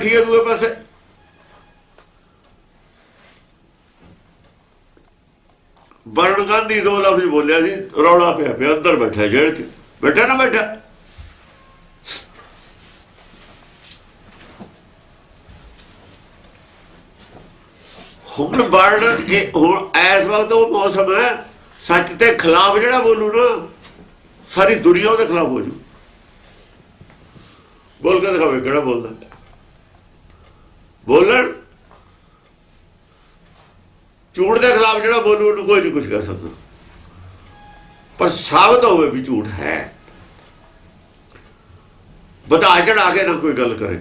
ਰੱਖੀਏ ਦੂਏ ਪਾਸੇ। ਵਰੁਣ ਗਾਂਧੀ 2 ਲਫ਼ਜ਼ ਬੋਲਿਆ ਸੀ, ਰੌਲਾ ਪਿਆ ਅੰਦਰ ਬੈਠਾ, ਜੇਲ੍ਹ 'ਚ ਬੈਠਾ ਨਾ ਬੈਠਾ। ਹੁਣ ਵਰਡ ਹੁਣ ਇਸ ਵਕਤ ਉਹ ਮੌਸਮ ਹੈ ਸੱਚ ਦੇ ਖਿਲਾਫ ਜਿਹੜਾ ਬੋਲੂ ਨਾ ਸਾਰੀ ਦੁਨੀਆ ਉਹਦੇ ਖਿਲਾਫ ਹੋ ਜੂ। ਬੋਲ ਕੇ ਦਿਖਾਵੇ ਕਿਹੜਾ ਬੋਲਦਾ। ਬੋਲਣ ਝੂਠ ਦੇ ਖਿਲਾਫ ਜਿਹੜਾ ਬੋਲੂ ਉਹਨੂੰ ਕੋਈ ਨਹੀਂ ਕੁਝ ਕਹਿ ਸਕਦਾ, ਪਰ ਸਾਬਤ ਹੋਵੇ ਵੀ ਝੂਠ ਹੈ। ਵਧਾ ਚੜਾ ਕੇ ਨਾ ਕੋਈ ਗੱਲ ਕਰੇ,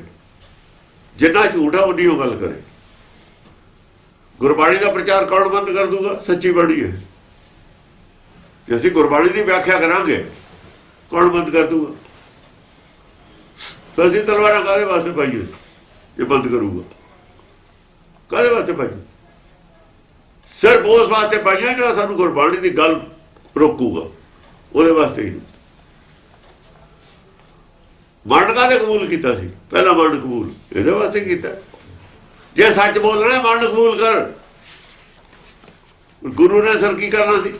ਜਿੰਨਾ ਝੂਠ ਹੈ ਉਨੀ ਉਹ ਗੱਲ ਕਰੇ। ਗੁਰਬਾਣੀ ਦਾ ਪ੍ਰਚਾਰ ਕੌਣ ਬੰਦ ਕਰ ਦੂਗਾ? ਸੱਚੀ ਬਾਣੀ ਹੈ। ਜੇ ਅਸੀਂ ਗੁਰਬਾਣੀ ਦੀ ਵਿਆਖਿਆ ਕਰਾਂਗੇ ਕੌਣ ਬੰਦ ਕਰ ਦੂਗਾ? ਤਾਂ ਅਸੀਂ ਤਲਵਾਰਾਂ ਕਾਹਦੇ ਵਾਸਤੇ ਪਾਈਏ ਇਹ ਬੰਦ ਕਰੂਗਾ? ਕਾਹਦੇ ਵਾਸਤੇ ਪਾਈਏ? ਸਿਰਫ ਉਸ ਵਾਸਤੇ ਪਾਈਆਂ ਜਿਹੜਾ ਸਾਨੂੰ ਗੁਰਬਾਣੀ ਦੀ ਗੱਲ ਰੋਕੂਗਾ, ਉਹਦੇ ਵਾਸਤੇ ਹੀ। ਮਰਨ ਕਾਹਦੇ ਕਬੂਲ ਕੀਤਾ ਸੀ? ਪਹਿਲਾਂ ਮਰਨ ਕਬੂਲ ਇਹਦੇ ਵਾਸਤੇ ਕੀਤਾ। ਜੇ ਸੱਚ ਬੋਲਣਾ ਮਰਨ ਕਬੂਲ ਕਰ। ਗੁਰੂ ਨੇ ਸਰ ਕੀ ਕਰਨਾ ਸੀ?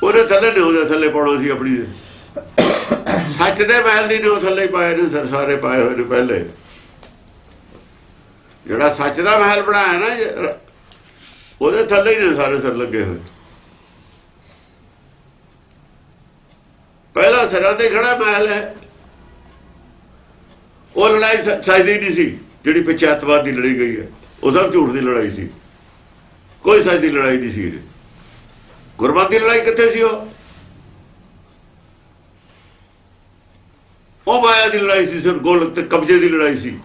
ਉਹਦੇ ਥੱਲੇ ਨੇ ਉਹਦੇ ਥੱਲੇ ਪਾਉਣਾ ਸੀ ਆਪਣੀ। ਸੱਚ ਦੇ ਮਹਿਲ ਦੀ ਨੇ ਉਹ ਥੱਲੇ ਪਾਏ ਨੇ ਸਰ, ਸਾਰੇ ਪਾਏ ਹੋਏ ਨੇ ਪਹਿਲੇ। ਜਿਹੜਾ ਸੱਚ ਦਾ ਮਹਿਲ ਬਣਾਇਆ ਨਾ ਉਹਦੇ ਥੱਲੇ ਹੀ ਨੇ ਸਾਰੇ ਸਰ ਲੱਗੇ ਹੋਏ। ਪਹਿਲਾ ਸਿਰਾਂ ਤੇ ਖੜਾ ਮਹਿਲ ਹੈ। ਉਹ ਲੜਾਈ ਸੱਚਦੀ ਨਹੀਂ ਸੀ ਜਿਹੜੀ ਪਿੱਛੇ ਅੱਤਵਾਦ ਦੀ ਲੜੀ ਗਈ ਹੈ, ਉਹ ਸਭ ਝੂਠ ਦੀ ਲੜਾਈ ਸੀ। ਕੋਈ ਸੱਚ ਦੀ ਲੜਾਈ ਨਹੀਂ ਸੀ। ਗੁਰਮਤਿ ਦੀ ਲੜਾਈ ਕਿੱਥੇ ਸੀ? ਉਹ ਮਾਇਆ ਦੀ ਲੜਾਈ ਸੀ, ਸਿਰ ਗੋਲ ਤੇ ਕਬਜ਼ੇ ਦੀ ਲੜਾਈ ਸੀ,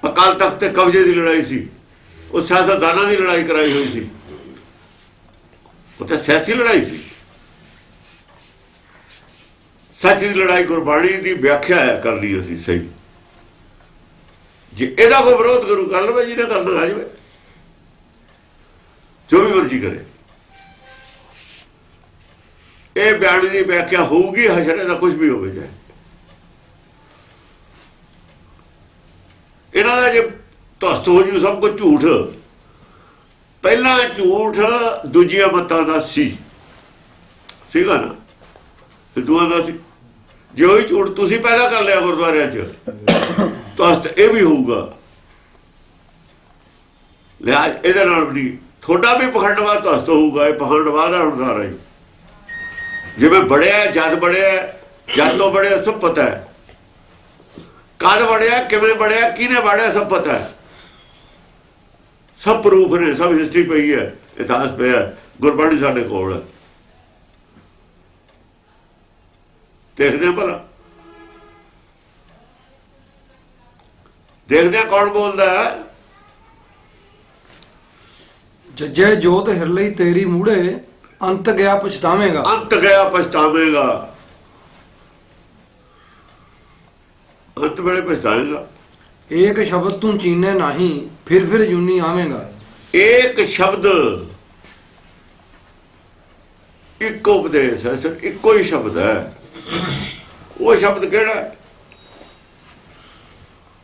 ਅਕਾਲ ਤਖਤ ਤੇ ਕਬਜ਼ੇ ਦੀ ਲੜਾਈ ਸੀ। ਉਹ ਸਿਆਸਤਦਾਨਾਂ ਦੀ ਲੜਾਈ ਕਰਾਈ ਹੋਈ ਸੀ, ਉਹ ਤਾਂ ਸਿਆਸੀ ਲੜਾਈ ਸੀ। ਸੱਚ ਦੀ ਲੜਾਈ ਗੁਰਬਾਣੀ ਦੀ ਵਿਆਖਿਆ ਕਰਨੀ ਅਸੀਂ ਸਹੀ। ਜੇ ਇਹਦਾ ਕੋਈ ਵਿਰੋਧ ਕਰੂ ਕਰ ਲਵੇ, ਜਿਹਨੇ ਕਰਨਾ ਆ ਜਾਵੇ, ਜੋ ਵੀ ਮਰਜ਼ੀ ਕਰੇ। ਇਹ ਬਿਆਨ ਦੀ ਵਿਆਖਿਆ ਹੋਊਗੀ ਹਸ਼ਰੇ ਦਾ ਕੁਝ ਵੀ ਹੋਵੇ ਜਾਏ। ਇਹਨਾਂ ਦਾ ਜੇ ਧਸਤ ਹੋ ਜੂ ਸਭ ਕੁਝ ਝੂਠ। ਪਹਿਲਾਂ ਝੂਠ ਦੂਜੀਆਂ ਮੱਤਾਂ ਦਾ ਸੀਗਾ ਨਾ, ਹਿੰਦੂਆਂ ਦਾ ਸੀ। ਜੇ ਉਹੀ ਝੂਠ ਤੁਸੀਂ ਪੈਦਾ ਕਰ ਲਿਆ ਗੁਰਦੁਆਰਿਆਂ 'ਚ ਧਸਤ ਇਹ ਵੀ ਹੋਊਗਾ। ਲਿਹਾਜ਼ ਇਹਦੇ ਨਾਲ ਵੀ ਤੁਹਾਡਾ ਵੀ ਪਖੰਡਵਾਦ ਧਸਤ ਹੋਊਗਾ। ਇਹ ਪਖੰਡਵਾਦ ਦਾ ਹੁਣ ਸਾਰਾ ਹੀ ਜਿਵੇਂ ਬੜਿਆ, ਜਦ ਬੜਿਆ, ਜਦ ਤੋਂ ਬੜਿਆ ਸਭ ਪਤਾ ਹੈ। ਕਦ ਬੜਿਆ, ਕਿਵੇਂ ਬੜਿਆ, ਕਿਹਨੇ ਬੜਿਆ ਸਭ ਪਤਾ ਹੈ। ਸਭ ਪ੍ਰੂਫ ਨੇ, ਸਭ ਹਿਸਟਰੀ ਪਈ ਹੈ, ਇਤਿਹਾਸ ਪਿਆ। ਗੁਰਬਾਣੀ ਸਾਡੇ ਕੋਲ ਹੈ, ਦੇਖਦੇ ਭਲਾ, ਦੇਖਦੇ ਕੌਣ ਬੋਲਦਾ ਹੈ। ਜੱਜੇ ਜੋਤ ਹਿਰ ਲਈ ਤੇਰੀ ਮੂੜੇ, ਅੰਤ ਗਿਆ ਪਛਤਾਵੇਂਗਾ। ਅੰਤ ਗਿਆ ਪਛਤਾਵੇਂਗਾ, ਅੰਤ ਵੇਲੇ ਪਛਤਾਵੇਂਗਾ। ਏਕ ਸ਼ਬਦ ਤੂੰ ਚੀਨੇ ਨਹੀਂ, ਫਿਰ ਜੂਨੀ ਆਵੇਂਗਾ। ਏਕ ਸ਼ਬਦ, ਇੱਕ ਉਪਦੇਸ਼ ਹੈ, ਸਿਰਫ ਇੱਕੋ ਹੀ ਸ਼ਬਦ ਹੈ। ਉਹ ਸ਼ਬਦ ਕਿਹੜਾ?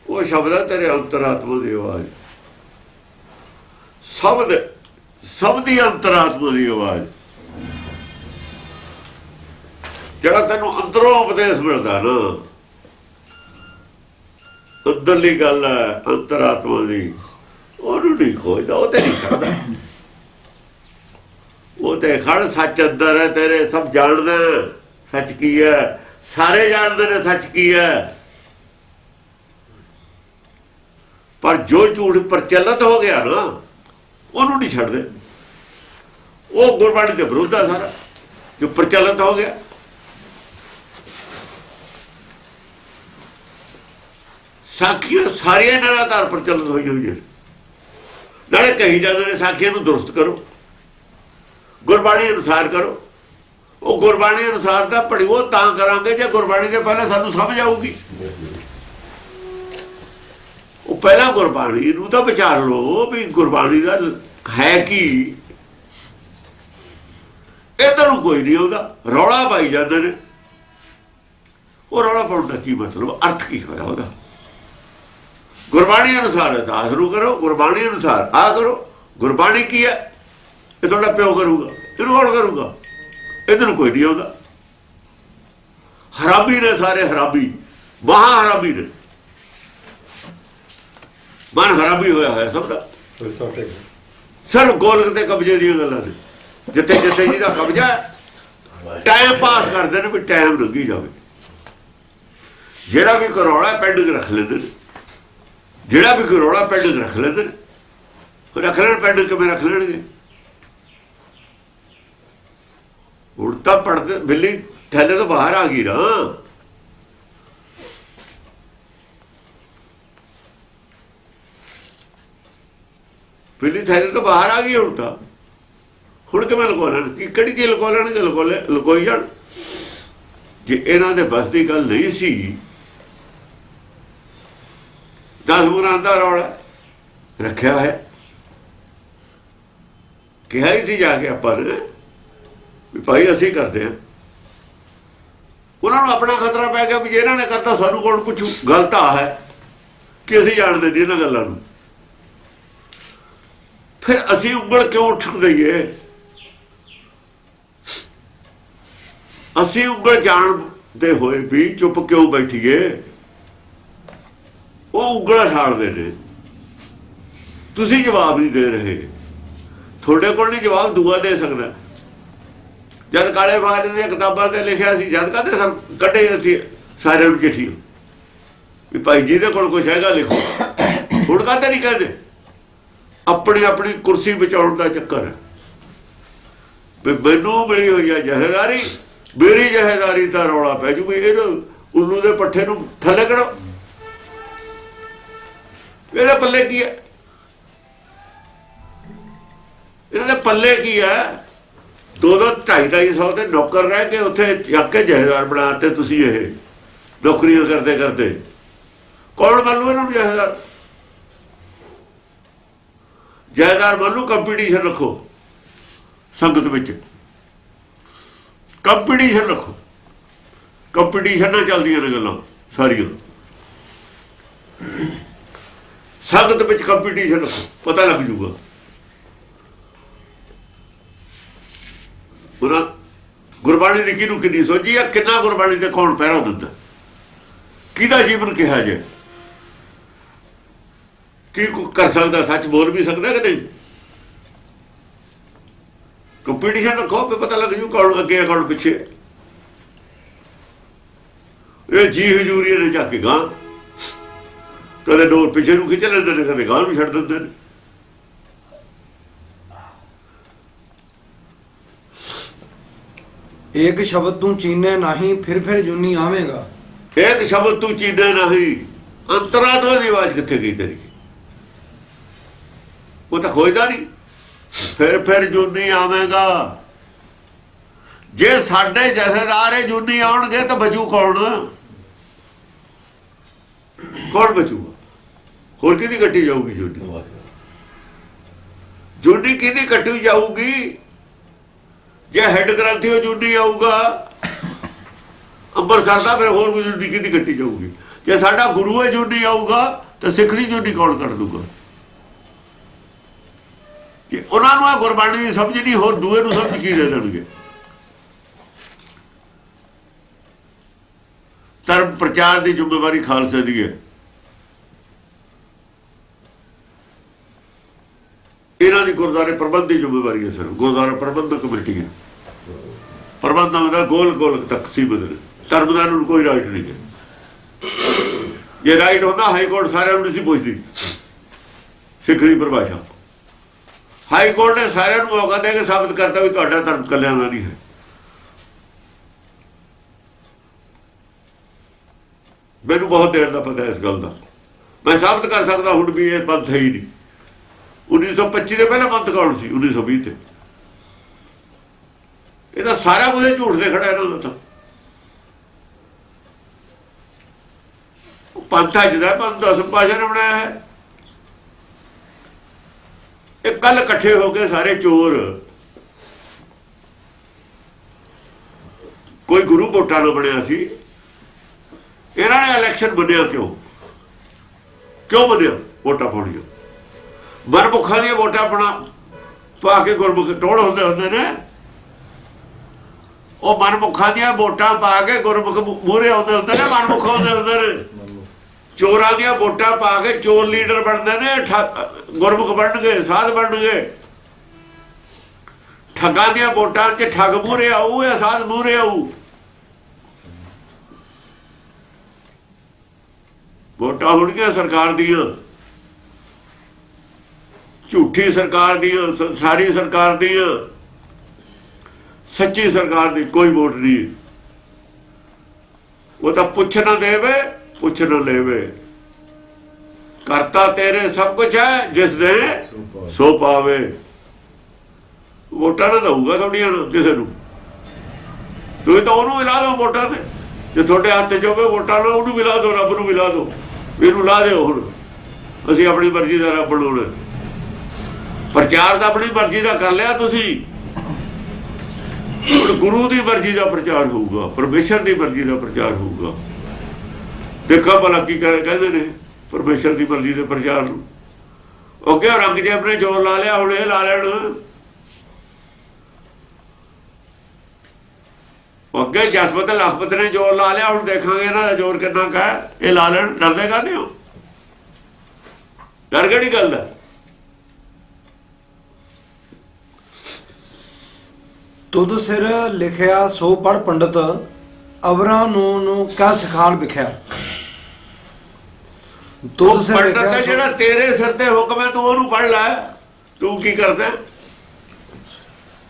ਉਹ ਸ਼ਬਦ ਹੈ ਤੇਰੇ ਅੰਤਰਾਤਮਾ ਦੀ ਆਵਾਜ਼। ਸਭ ਦੀ ਅੰਤਰਾਤਮਾ ਦੀ ਆਵਾਜ਼, ਜਿਹੜਾ ਤੈਨੂੰ ਅੰਦਰੋਂ ਉਪਦੇਸ਼ ਮਿਲਦਾ ਨਾ, ਅੰਦਰਲੀ ਗੱਲ ਹੈ ਅੰਤਰਾਤਮਾ ਦੀ, ਉਹਨੂੰ ਨਹੀਂ ਖੋਜਦਾ, ਉਹ ਤੇ ਨਹੀਂ ਖੜਦਾ। ਉਹ ਤੇ ਖੜ, ਸੱਚ ਅੰਦਰ ਹੈ ਤੇਰੇ, ਸਭ ਜਾਣਦਾ ਸੱਚ ਕੀ ਹੈ, ਸਾਰੇ ਜਾਣਦੇ ਨੇ ਸੱਚ ਕੀ ਹੈ। ਪਰ ਜੋ ਝੂਠ ਪ੍ਰਚਲਿਤ ਹੋ ਗਿਆ ਨਾ ਉਹਨੂੰ ਨਹੀਂ ਛੱਡਦੇ। ਉਹ ਗੁਰਬਾਣੀ ਦੇ ਵਿਰੁੱਧ ਆ ਸਾਰਾ ਜੋ ਪ੍ਰਚਲਿਤ ਹੋ ਗਿਆ। ਸਾਖੀਆਂ ਸਾਰੀਆਂ ਨਿਰਾਧਾਰ ਪ੍ਰਚਲਿਤ ਹੋਈ ਹੋਈ। ਨਾਲੇ ਕਹੀ ਜਾਂਦੇ ਨੇ ਸਾਖੀਆਂ ਨੂੰ ਦੁਰਸਤ ਕਰੋ, ਗੁਰਬਾਣੀ ਅਨੁਸਾਰ ਕਰੋ। ਉਹ ਗੁਰਬਾਣੀ ਅਨੁਸਾਰ ਦਾ ਪੜ੍ਹਿਓ ਤਾਂ ਕਰਾਂਗੇ ਜੇ ਗੁਰਬਾਣੀ ਦੇ ਪਹਿਲਾਂ ਸਾਨੂੰ ਸਮਝ ਆਊਗੀ। ਉਹ ਪਹਿਲਾਂ ਗੁਰਬਾਣੀ ਨੂੰ ਤਾਂ ਵਿਚਾਰ ਲਓ ਵੀ ਗੁਰਬਾਣੀ ਦਾ ਹੈ ਕੀ। ਇੱਧਰ ਨੂੰ ਕੋਈ ਨਹੀਂ ਆਉਂਦਾ, ਰੌਲਾ ਪਾਈ ਜਾਂਦੇ ਨੇ। ਉਹ ਰੌਲਾ ਪਾਉਣ ਦਾ ਕੀ ਮਤਲਬ, ਅਰਥ ਕੀ ਹੋਇਆ ਉਹਦਾ? ਗੁਰਬਾਣੀ ਅਨੁਸਾਰ ਅਰਦਾਸ ਨੂੰ ਕਰੋ, ਗੁਰਬਾਣੀ ਅਨੁਸਾਰ ਆ ਕਰੋ। ਗੁਰਬਾਣੀ ਕੀ ਹੈ? ਇਹ ਤੁਹਾਡਾ ਪਿਓ ਕਰੂਗਾ, ਇਹਨੂੰ ਕੌਣ ਕਰੂਗਾ? ਇਹਦੇ ਨੂੰ ਕੋਈ ਨਹੀਂ ਆਉਂਦਾ। ਹਰਾਮੀ ਨੇ ਸਾਰੇ, ਹਰਾਮੀ, ਮਹਾ ਹਰਾਮੀ ਨੇ। ਮਨ ਹਰਾਮੀ ਹੋਇਆ ਹੋਇਆ ਸਭ ਦਾ। ਸਿਰਫ ਗੋਲਕ ਦੇ ਕਬਜ਼ੇ ਦੀਆਂ ਗੱਲਾਂ ਨੇ। ਜਿੱਥੇ ਜਿੱਥੇ ਜਿਹਦਾ ਕਬਜ਼ਾ ਟਾਈਮ ਪਾਸ ਕਰਦੇ ਨੇ ਵੀ ਟਾਈਮ ਲੰਘੀ ਜਾਵੇ। ਜਿਹੜਾ ਵੀ ਕਰੌਲਾ ਪੈਂਡਿੰਗ ਰੱਖ ਲੈਂਦੇ ਨੇ, ਜਿਹੜਾ ਵੀ ਕਰੌਲਾ ਪੈਂਡਿੰਗ ਰੱਖ ਲੈਂਦੇ ਨੇ। ਰੱਖ ਲੈਣ ਪੈਂਡਿੰਗ ਕਿਵੇਂ ਰੱਖ ਲੈਣਗੇ? ਹੁਣ ਤਾਂ ਪੜਦੇ ਬਿੱਲੀ ਥੈਲੇ ਤੋਂ ਬਾਹਰ ਆ ਗਈ ਨਾ। ਬਿੱਲੀ ਥੈਲੇ ਤੋਂ ਬਾਹਰ ਆ ਗਈ ਹੁਣ ਤਾਂ। ਹੁਣ ਕਿਵੇਂ ਲੁਕੋ ਲੈਣ? ਕਿ ਕਿਹੜੀ ਚੀਜ਼ ਲੁਕੋ ਲੈਣਗੇ? ਲੁਕੋਈ ਜਾਣ। ਜੇ ਇਹਨਾਂ ਦੇ ਬਸ ਦੀ ਗੱਲ ਨਹੀਂ ਸੀ, 10 ਗੁਰਾਂ ਦਾ ਰੌਲਾ ਰੱਖਿਆ ਹੈ, ਕਿਹਾ ਹੀ ਸੀ ਜਾ ਕੇ ਆਪਾਂ ਨੇ ਵੀ ਭਾਈ ਅਸੀਂ ਕਰਦੇ ਹਾਂ। ਉਹਨਾਂ ਨੂੰ ਆਪਣਾ ਖਤਰਾ ਪੈ ਗਿਆ ਵੀ ਜੇ ਇਹਨਾਂ ਨੇ ਕਰਤਾ ਸਾਨੂੰ ਕੌਣ ਪੁੱਛੂ। ਗੱਲ ਤਾਂ ਹੈ ਕਿ ਅਸੀਂ ਜਾਣਦੇ ਨਹੀਂ ਇਹਨਾਂ ਗੱਲਾਂ ਨੂੰ। ਫਿਰ ਅਸੀਂ ਉਂਗਲ ਕਿਉਂ ਉੱਠਣ ਦਈਏ? ਅਸੀਂ ਉਂਗਲ ਜਾਣਦੇ ਹੋਏ ਵੀ ਚੁੱਪ ਕਿਉਂ ਬੈਠੀਏ? ਉਹ ਉਂਗਲਾਂ ਠਾਲਦੇ ਨੇ, ਤੁਸੀਂ ਜਵਾਬ ਨਹੀਂ ਦੇ ਰਹੇ। ਤੁਹਾਡੇ ਕੋਲ ਨਹੀਂ ਜਵਾਬ, ਦੂਆ ਦੇ ਸਕਦਾ। ਜਦ ਕਾਲੇ ਬਾਲ ਦੀਆਂ ਕਿਤਾਬਾਂ ਤੇ ਲਿਖਿਆ ਸੀ, ਜਦ ਕਾਹਦੇ ਸਰ ਕੱਢੇ ਜਾਂਦੀ ਸਾਰਿਆਂ ਨੂੰ ਚਿੱਠੀ ਵੀ ਭਾਈ ਜਿਹਦੇ ਕੋਲ ਕੁਛ ਹੈਗਾ ਲਿਖੋ। ਹੁਣ ਕਾਹਦੇ ਨਹੀਂ ਕਹਿੰਦੇ? ਆਪਣੀ ਆਪਣੀ ਕੁਰਸੀ ਬਚਾਉਣ ਦਾ ਚੱਕਰ ਹੈ ਵੀ ਮੈਨੂੰ ਮਿਲੀ ਹੋਈ ਹੈ ਜਹੇਦਾਰੀ, ਮੇਰੀ ਜਹੇਦਾਰੀ ਦਾ ਰੌਲਾ ਪੈ ਜੂ ਵੀ ਇਹਨੂੰ ਉੱਲੂ ਦੇ ਪੱਠੇ ਨੂੰ ਥੱਲੇ ਕਰੋ। ਇਹਦੇ ਪੱਲੇ ਕੀ ਹੈ? ਇਹਨਾਂ ਦੇ ਪੱਲੇ ਕੀ ਹੈ? 2-2 ਦੇ ਨੌਕਰ ਰਹਿ ਕੇ ਉੱਥੇ ਚੱਕ ਕੇ ਜਹੇਦਾਰ ਬਣਾਤੇ ਤੁਸੀਂ। ਇਹ ਨੌਕਰੀਆਂ ਕਰਦੇ ਕਰਦੇ ਕੌਣ ਮੰਨੂ ਇਹਨਾਂ ਨੂੰ ਜਹੇਦਾਰ? ਜਹੇਦਾਰ ਮੰਨੂ। ਕੰਪੀਟੀਸ਼ਨ ਰੱਖੋ ਸੰਗਤ ਵਿੱਚ, ਕੰਪੀਟੀਸ਼ਨ ਰੱਖੋ। ਕੰਪੀਟੀਸ਼ਨ ਨਾਲ ਚੱਲਦੀਆਂ ਨੇ ਗੱਲਾਂ ਸਾਰੀਆਂ। ਸੰਗਤ ਵਿੱਚ ਕੰਪੀਟੀਸ਼ਨ ਰੱਖੋ, ਪਤਾ ਲੱਗ ਜੂਗਾ। ਗੁਰਬਾਣੀ ਦੀ ਕਿਹਨੂੰ ਕਿੰਨੀ ਸੋਝੀ ਆ? ਕਿੰਨਾ ਗੁਰਬਾਣੀ ਤੇ ਕੌਣ ਪਹਿਰਾ ਦਿੰਦਾ? ਕਿਹਦਾ ਜੀਵਨ ਕਿਹਾ ਜੇ? ਕੀ ਕਰ ਸਕਦਾ? ਸੱਚ ਬੋਲ ਵੀ ਸਕਦਾ ਕਿ ਨਹੀਂ? ਕੰਪੀਟੀਸ਼ਨ ਰੱਖੋ, ਪਤਾ ਲੱਗ ਜੂ ਕੌਣ ਅੱਗੇ ਕੌਣ ਪਿੱਛੇ। ਇਹ ਜੀ ਹਜ਼ੂਰੀ ਨੇ ਜਾ ਕੇ ਗਾਂ ਕਦੇ ਡੋਰ ਪਿੱਛੇ ਨੂੰ ਖਿੱਚ ਲੈਂਦੇ ਨੇ, ਕਦੇ ਗਾਂ ਨੂੰ ਛੱਡ ਦਿੰਦੇ ਨੇ। ਇੱਕ ਸ਼ਬਦ ਤੂੰ ਚੀਨੇ ਨਹੀਂ, ਫਿਰ ਜੁਨੀ ਆਵੇਗਾ। ਇੱਕ ਸ਼ਬਦ ਤੂੰ ਚੀਨੇ ਨਹੀਂ, ਅੰਤਰਾਤਮਾ ਦੀ ਆਵਾਜ਼ ਕਿੱਥੇ ਗਈ ਤੇਰੀ? ਉਹ ਤਾਂ ਖੋਜਦਾ ਨਹੀਂ। ਫਿਰ ਜੁਨੀ ਆਵੇਗਾ। ਜੇ ਸਾਡੇ ਜਥੇਦਾਰ ਇਹ ਜੁਨੀ ਆਉਣਗੇ ਤਾਂ ਬਚੂ ਕੌਣ? ਕੌਣ ਬਚੂਗਾ? ਹੋਰ ਕਿਹਦੀ ਕੱਟੀ ਜਾਊਗੀ ਜੁਨੀ? ਜੁਨੀ ਕਿਹਦੀ ਕੱਟੀ ਜਾਊਗੀ? ਜੇ ਹੈਡ ਗ੍ਰੰਥੀ ਉਹ ਜੁਨੀ ਆਊਗਾ ਅੰਬਰਸਰ ਦਾ, ਫਿਰ ਹੋਰ ਕੋਈ ਜੁਨੀ ਕਿਹਦੀ ਕੱਟੀ ਜਾਊਗੀ? ਜੇ ਸਾਡਾ ਗੁਰੂ ਹੈ ਜੁਨੀ ਆਊਗਾ ਤਾਂ ਸਿੱਖ ਦੀ ਜੁਨੀ ਕੌਣ ਕੱਢ ਦੂਗਾ? ਕਿ ਉਹਨਾਂ ਨੂੰ ਆ ਗੁਰਬਾਣੀ ਦੀ ਸਮਝ ਨਹੀਂ, ਹੋਰ ਦੂਏ ਨੂੰ ਸਮਝ ਕੀ ਦੇ ਦੇਣਗੇ? ਧਰਮ ਪ੍ਰਚਾਰ ਦੀ ਜ਼ਿੰਮੇਵਾਰੀ ਖਾਲਸੇ ਦੀ ਹੈ। ਇਹਨਾਂ ਦੀ ਗੁਰਦੁਆਰੇ ਪ੍ਰਬੰਧ ਦੀ ਜ਼ਿੰਮੇਵਾਰੀ ਹੈ। ਸਿਰਫ ਗੁਰਦੁਆਰਾ ਪ੍ਰਬੰਧਕ ਕਮੇਟੀ ਹੈ। ਪ੍ਰਬੰਧਕ ਦਾ ਗੋਲ ਤੱਕ ਸੀਮਤ ਨੇ। ਧਰਮਦਾਰ ਨੂੰ ਕੋਈ ਰਾਈਟ ਨਹੀਂ ਹੈ। ਜੇ ਰਾਈਟ ਹੁੰਦਾ ਹਾਈ ਕੋਰਟ ਸਾਰਿਆਂ ਨੂੰ ਨਹੀਂ ਪੁੱਛਦੀ। ਸਿੱਖ ਦੀ ਪਰਿਭਾਸ਼ਾ ਹਾਈ ਕੋਰਟ ਨੇ ਸਾਰਿਆਂ ਨੂੰ ਮੌਕਾ ਦੇ ਕੇ ਸਾਬਤ ਕਰਤਾ ਵੀ ਤੁਹਾਡਾ ਧਰਮ ਕੱਲਿਆਂ ਦਾ ਨਹੀਂ ਹੈ। ਮੈਨੂੰ ਬਹੁਤ ਦੇਰ ਦਾ ਪਤਾ ਇਸ ਗੱਲ ਦਾ। ਮੈਂ ਸਾਬਤ ਕਰ ਸਕਦਾ ਹੁਣ ਵੀ ਇਹ ਪੰਥ ਹੈ ਹੀ ਨਹੀਂ। 1925 ਦੇ ਪਹਿਲਾਂ ਪੰਥ ਕੌਣ ਸੀ? 1920 ਤੇ। ਇਹ ਤਾਂ ਸਾਰਾ ਕੁਝ ਝੂਠ ਦੇ ਖੜਾ ਇਹਨਾਂ ਦਾ। ਤਾਂ ਪੰਥ ਅੱਜ ਦਾ ਪੰਥ ਦਸਮ ਪਾਤਸ਼ਾਹ ਨੇ ਬਣਾਇਆ ਹੈ। ਇਹ ਕੱਲ ਇਕੱਠੇ ਹੋ ਕੇ ਸਾਰੇ ਚੋਰ, ਕੋਈ ਗੁਰੂ ਵੋਟਾਂ ਨਾਲ ਬਣਿਆ ਸੀ, ਇਹਨਾਂ ਨੇ ਇਲੈਕਸ਼ਨ ਮੰਨਿਆ ਕਿਉਂ ਮੰਨਿਆ? ਵੋਟਾਂ ਪਾਉਣੀਆਂ, ਮਨਮੁਖਾਂ ਦੀਆਂ ਵੋਟਾਂ ਪਾ ਕੇ ਗੁਰਮੁਖ ਟੋੜ ਹੁੰਦੇ ਨੇ। ਉਹ ਮਨਮੁਖਾਂ ਦੀਆਂ ਵੋਟਾਂ ਪਾ ਕੇ ਗੁਰਮੁਖ ਮੂਹਰੇ ਆਉਂਦੇ ਹੁੰਦੇ ਨੇ, ਮਨਮੁਖ ਆਉਂਦੇ ਹੁੰਦੇ ਨੇ। ਚੋਰਾਂ ਦੀਆਂ ਵੋਟਾਂ ਪਾ ਕੇ ਚੋਰ ਲੀਡਰ ਬਣਦੇ ਨੇ, ਗੁਰਮੁਖ ਬਣਨਗੇ, ਸਾਧ ਬਣਨਗੇ। ਠੱਗਾਂ ਦੀਆਂ ਵੋਟਾਂ 'ਚ ਠੱਗ ਮੂਹਰੇ ਆਊ ਜਾਂ ਸਾਧ ਮੂਹਰੇ ਆਊ? ਵੋਟਾਂ ਹੋਣਗੀਆਂ ਸਰਕਾਰ ਦੀਆਂ, ਝੂਠੀ ਸਰਕਾਰ ਦੀਆਂ, ਸਾਰੀ ਸਰਕਾਰ ਦੀਆਂ। ਸੱਚੀ ਸਰਕਾਰ ਦੀ ਕੋਈ ਵੋਟ ਨਹੀਂ। ਉਹ ਤਾਂ ਪੁੱਛ ਨਾ ਦੇਵੇ, ਪੁੱਛ ਨਾ ਲੈਵੇ। ਕਰਤਾ ਤੇਰੇ ਸਭ ਕੁਝ ਹੈ, ਜਿਸ ਦੇ ਸੋ ਪਾਵੇ। ਵੋਟਾਂ ਨਾ ਦਊਗਾ ਤੁਹਾਡੀਆਂ ਕਿਸੇ ਨੂੰ। ਤੁਸੀਂ ਤਾਂ ਉਹਨੂੰ ਮਿਲਾ ਦਿਓ ਵੋਟਾਂ ਤੇ, ਜੇ ਤੁਹਾਡੇ ਹੱਥ 'ਚ ਹੋਵੇ ਵੋਟਾਂ ਨਾਲ ਉਹਨੂੰ ਮਿਲਾ ਦਿਓ, ਰੱਬ ਨੂੰ ਮਿਲਾ ਦਿਓ, ਇਹਨੂੰ ਲਾ ਦਿਓ। ਹੁਣ ਅਸੀਂ ਆਪਣੀ ਮਰਜ਼ੀ ਦਾ ਰੱਬ ਬਣਾਉਣਾ। ਪ੍ਰਚਾਰ ਤਾਂ ਆਪਣੀ ਮਰਜ਼ੀ ਦਾ ਕਰ ਲਿਆ ਤੁਸੀਂ। ਹੁਣ ਗੁਰੂ ਦੀ ਮਰਜ਼ੀ ਦਾ ਪ੍ਰਚਾਰ ਹੋਊਗਾ, ਪਰਮੇਸ਼ਰ ਦੀ ਮਰਜ਼ੀ ਦਾ ਪ੍ਰਚਾਰ ਹੋਊਗਾ। ਦੇਖੋ ਭਲਾ ਕੀ ਕਹਿੰਦੇ ਨੇ ਪਰਮੇਸ਼ਰ ਦੀ ਮਰਜ਼ੀ ਦੇ ਪ੍ਰਚਾਰ ਨੂੰ। ਅੱਗੇ ਰੰਗ ਜੇ ਆਪਣੇ ਜ਼ੋਰ ਲਾ ਲਿਆ, ਹੁਣ ਇਹ ਲਾ ਲੈਣ। ਅੱਗੇ ਜਸਪਤ ਲਖਪਤ ਨੇ ਜ਼ੋਰ ਲਾ ਲਿਆ, ਹੁਣ ਦੇਖਾਂਗੇ ਇਹਨਾਂ ਦਾ ਜ਼ੋਰ ਕਿੰਨਾ ਕੁ ਹੈ। ਇਹ ਲਾ ਲੈਣ। ਡਰਦੇ ਕਾਹਦੇ ਹੋ? ਡਰ ਕਿਹੜੀ ਗੱਲ ਦਾ? ਤੁਧ ਸਿਰ ਲਿਖਿਆ ਸੋ ਪੜ ਪੰਡਤ, ਅਵਰਾਂ ਨੂੰ ਕਾ ਸਿਖਾਲ ਵਿਖਿਆ। ਤੁਧ ਸਿਰ ਪੰਡਤ ਲਿਖਿਆ ਜਿਹੜਾ ਤੇਰੇ ਸਿਰ ਤੇ ਹੁਕਮ ਹੈ, ਤੂੰ ਉਹਨੂੰ ਪੜ ਲੈ। ਤੂੰ ਕੀ ਕਰਦਾ?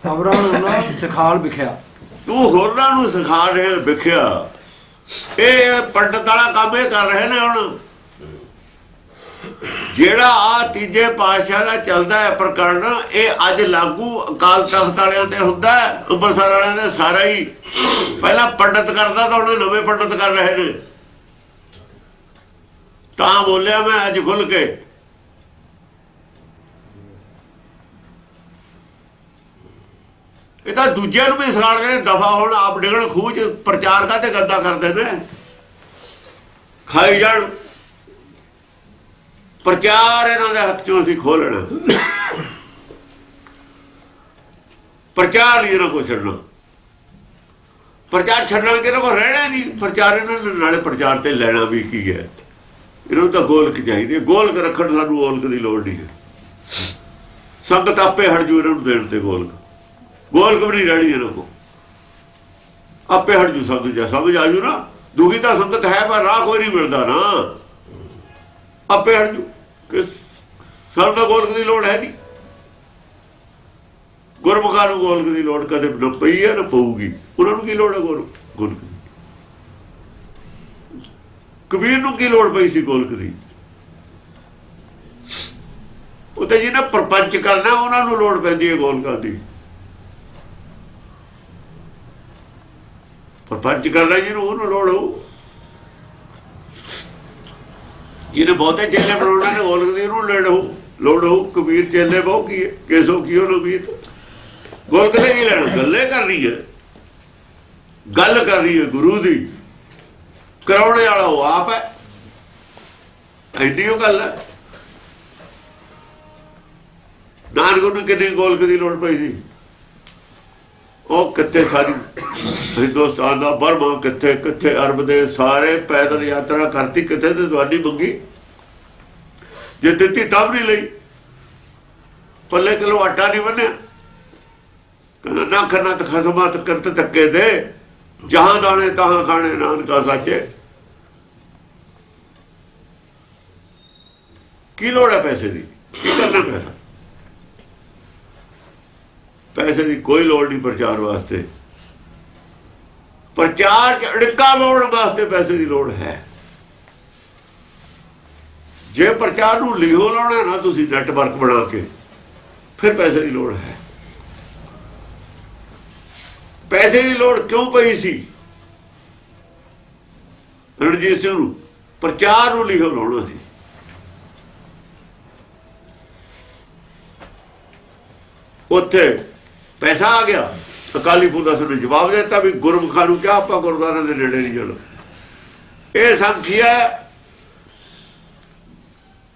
ਅਵਰਾਂ ਨੂੰ ਨਾ ਸਿਖਾਲ ਵਿਖਿਆ। ਤੂੰ ਹੋਰਾਂ ਨੂੰ ਸਿਖਾ ਰਿਹਾ ਵਿਖਿਆ। ਇਹ ਪੰਡਤ ਵਾਲਾ ਕੰਮ ਇਹ ਕਰ ਰਹੇ ਨੇ ਹੁਣ। ਜਿਹੜਾ ਆ ਤੀਜੇ ਪਾਤਸ਼ਾਹ ਦਾ ਚੱਲਦਾ ਹੈ ਪ੍ਰਕਰਣ, ਇਹ ਅੱਜ ਲਾਗੂ ਅਕਾਲ ਤਖਤ ਵਾਲਿਆਂ ਤੇ ਹੁੰਦਾ, ਅੰਮ੍ਰਿਤਸਰ ਵਾਲਿਆਂ ਦੇ ਸਾਰਾ ਹੀ। ਪਹਿਲਾਂ ਪੰਡਤ ਕਰਦਾ ਤਾਂ ਹੁਣ ਨਵੇਂ ਪੰਡਤ ਕਰ ਰਹੇ ਨੇ। ਤਾਂ ਬੋਲਿਆ ਮੈਂ ਅੱਜ ਖੁੱਲ ਕੇ। ਇਹ ਤਾਂ ਦੂਜਿਆਂ ਨੂੰ ਵੀ ਸਿਖਾਉਂਦੇ ਨੇ ਦਫਾ ਹੁਣ ਆਪ ਡਿਗਣ ਖੂਹ 'ਚ। ਪ੍ਰਚਾਰ ਕਾਹਤੇ ਗੰਦਾ ਕਰਦੇ ਨੇ? ਖਾਈ ਜਾਣ। ਪ੍ਰਚਾਰ ਇਹਨਾਂ ਦੇ ਹੱਥ 'ਚੋਂ ਅਸੀਂ ਖੋਹ ਲੈਣਾ। ਪ੍ਰਚਾਰ ਨਹੀਂ ਇਹਨਾਂ ਕੋਲ ਛੱਡਣਾ। ਪ੍ਰਚਾਰ ਛੱਡਣਾ ਕਿ ਇਹਨਾਂ ਕੋਲ ਰਹਿਣਾ ਨਹੀਂ। ਪ੍ਰਚਾਰ ਇਹਨਾਂ ਨੇ ਨਾਲੇ ਪ੍ਰਚਾਰ ਤੇ ਲੈਣਾ ਵੀ ਕੀ ਹੈ। ਇਹਨਾਂ ਨੂੰ ਤਾਂ ਗੋਲਕ ਚਾਹੀਦੀ ਹੈ। ਗੋਲਕ ਰੱਖਣ ਸਾਨੂੰ ਗੋਲਕ ਦੀ ਲੋੜ ਨਹੀਂ ਹੈ। ਸੰਗਤ ਆਪੇ ਹਟ ਜੂ ਇਹਨਾਂ ਨੂੰ ਦੇਣ ਤੇ ਗੋਲਕ। ਗੋਲਕ ਵੀ ਨਹੀਂ ਰਹਿਣੀ ਇਹਨਾਂ ਕੋਲ। ਆਪੇ ਹਟ ਜੂ ਸਮਝ ਆ ਜੂ ਨਾ। ਦੁਖੀ ਤਾਂ ਸੰਗਤ ਹੈ, ਪਰ ਰਾਹ ਕੋਈ ਨਹੀਂ ਮਿਲਦਾ ਨਾ। ਆਪੇ ਹਟ ਜੂ ਕਿ ਸਾਨੂੰ ਤਾਂ ਗੋਲਕ ਦੀ ਲੋੜ ਹੈ ਨਹੀਂ। ਗੁਰਮੁਖਾਂ ਨੂੰ ਗੋਲਕ ਦੀ ਲੋੜ ਕਦੇ ਨਾ ਪਈ ਹੈ ਨਾ ਪਊਗੀ। ਉਹਨਾਂ ਨੂੰ ਕੀ ਲੋੜ ਹੈ ਗੋਲਕ ਦੀ? ਕਬੀਰ ਨੂੰ ਕੀ ਲੋੜ ਪਈ ਸੀ ਗੋਲਕ ਦੀ? ਉਹ ਤੇ ਜਿਹਨੇ ਪ੍ਰਪੰਚ ਕਰਨਾ ਉਹਨਾਂ ਨੂੰ ਲੋੜ ਪੈਂਦੀ ਹੈ ਗੋਲਕਾਂ ਦੀ। ਪ੍ਰਪੰਚ ਕਰਨਾ ਜਿਹਨੂੰ ਉਹਨੂੰ ਲੋੜ ਹੋਊ। ਜਿਹਨੇ ਬਹੁਤੇ ਚੇਲੇ ਬਣਾਉਣੇ ਨੇ ਗੋਲਕ ਦੀ ਉਹਨੂੰ ਲੋੜ ਹੋਊ। ਕਬੀਰ ਚੇਲੇ ਬਹੁ ਕੀ ਹੈ, ਕੇਸੋ ਕੀ ਉਹਨੂੰ ਬੀਤ। ਗੋਲਕ ਦੇ ਕੀ ਲੈਣਾ? ਗੱਲੇ ਕਰਨੀ ਹੈ, ਗੱਲ ਕਰਨੀ ਹੈ ਗੁਰੂ ਦੀ। ਕਰਾਉਣੇ ਵਾਲਾ ਉਹ ਆਪ ਹੈ। ਐਡੀ ਉਹ ਗੱਲ ਹੈ। ਨਾਨਕ ਨੂੰ ਕਿੰਨੀ ਗੋਲਕ ਦੀ ਲੋੜ ਪਈ ਸੀ? ਉਹ ਕਿੱਥੇ ਸਾਰੀ ਹਿੰਦੁਸਤਾਨ ਦਾ ਬਰਮਾ, ਕਿੱਥੇ ਕਿੱਥੇ ਅਰਬ ਦੇ ਸਾਰੇ ਪੈਦਲ ਯਾਤਰਾ ਕਰਤੀ, ਕਿੱਥੇ ਤੇ ਦਵਾਨੀ ਮੰਗੀ। ਜੇ ਦਿੱਤੀ ਤਾਂ ਨਹੀਂ ਲਈ। ਪੱਲੇ ਕਿਲੋ ਆਟਾ ਨਹੀਂ ਬੰਨਿਆ। ਕਹਿੰਦਾ ਨਾ ਖੰਨਾ ਤੇ ਖਸਮਾਤ ਕਰਤ ਧੱਕੇ ਦੇ, ਜਹਾਂ ਦਾਣੇ ਤਹਾਂ ਖਾਣੇ ਨਾਨਕਾ ਸਾਚੇ। ਕੀ ਲੋੜ ਹੈ ਪੈਸੇ ਦੀ? ਕੀ ਕਰਨਾ ਪੈਸਾ? ਪੈਸੇ ਦੀ ਕੋਈ ਲੋੜ ਨਹੀਂ ਪ੍ਰਚਾਰ ਵਾਸਤੇ। ਪ੍ਰਚਾਰ 'ਚ ਅੜਿੱਕਾ ਲਾਉਣ ਵਾਸਤੇ ਪੈਸੇ ਦੀ ਲੋੜ ਹੈ। ਜੇ ਪ੍ਰਚਾਰ ਨੂੰ ਲਿਖੋ ਲਾਉਣਾ ਨਾ ਤੁਸੀਂ ਨੈਟਵਰਕ ਬਣਾ ਕੇ, ਫਿਰ ਪੈਸੇ ਦੀ ਲੋੜ ਹੈ। ਪੈਸੇ ਦੀ ਲੋੜ ਕਿਉਂ ਪਈ ਸੀ ਰਣਜੀਤ ਸਿੰਘ ਨੂੰ? ਪ੍ਰਚਾਰ ਨੂੰ ਲਿਖੋ ਲਾਉਣਾ ਸੀ। ਉੱਥੇ ਪੈਸਾ ਆ ਗਿਆ। ਅਕਾਲੀ ਫੂਲ ਦਾਸ ਨੇ ਜਵਾਬ ਦਿੱਤਾ ਵੀ ਗੁਰਮੁਖਾਂ ਨੂੰ ਕਿਹਾ ਆਪਾਂ ਗੁਰਦੁਆਰਿਆਂ ਦੇ ਨੇੜੇ ਨਹੀਂ ਜਾਣਾ। ਇਹ ਸੰਖਿਆ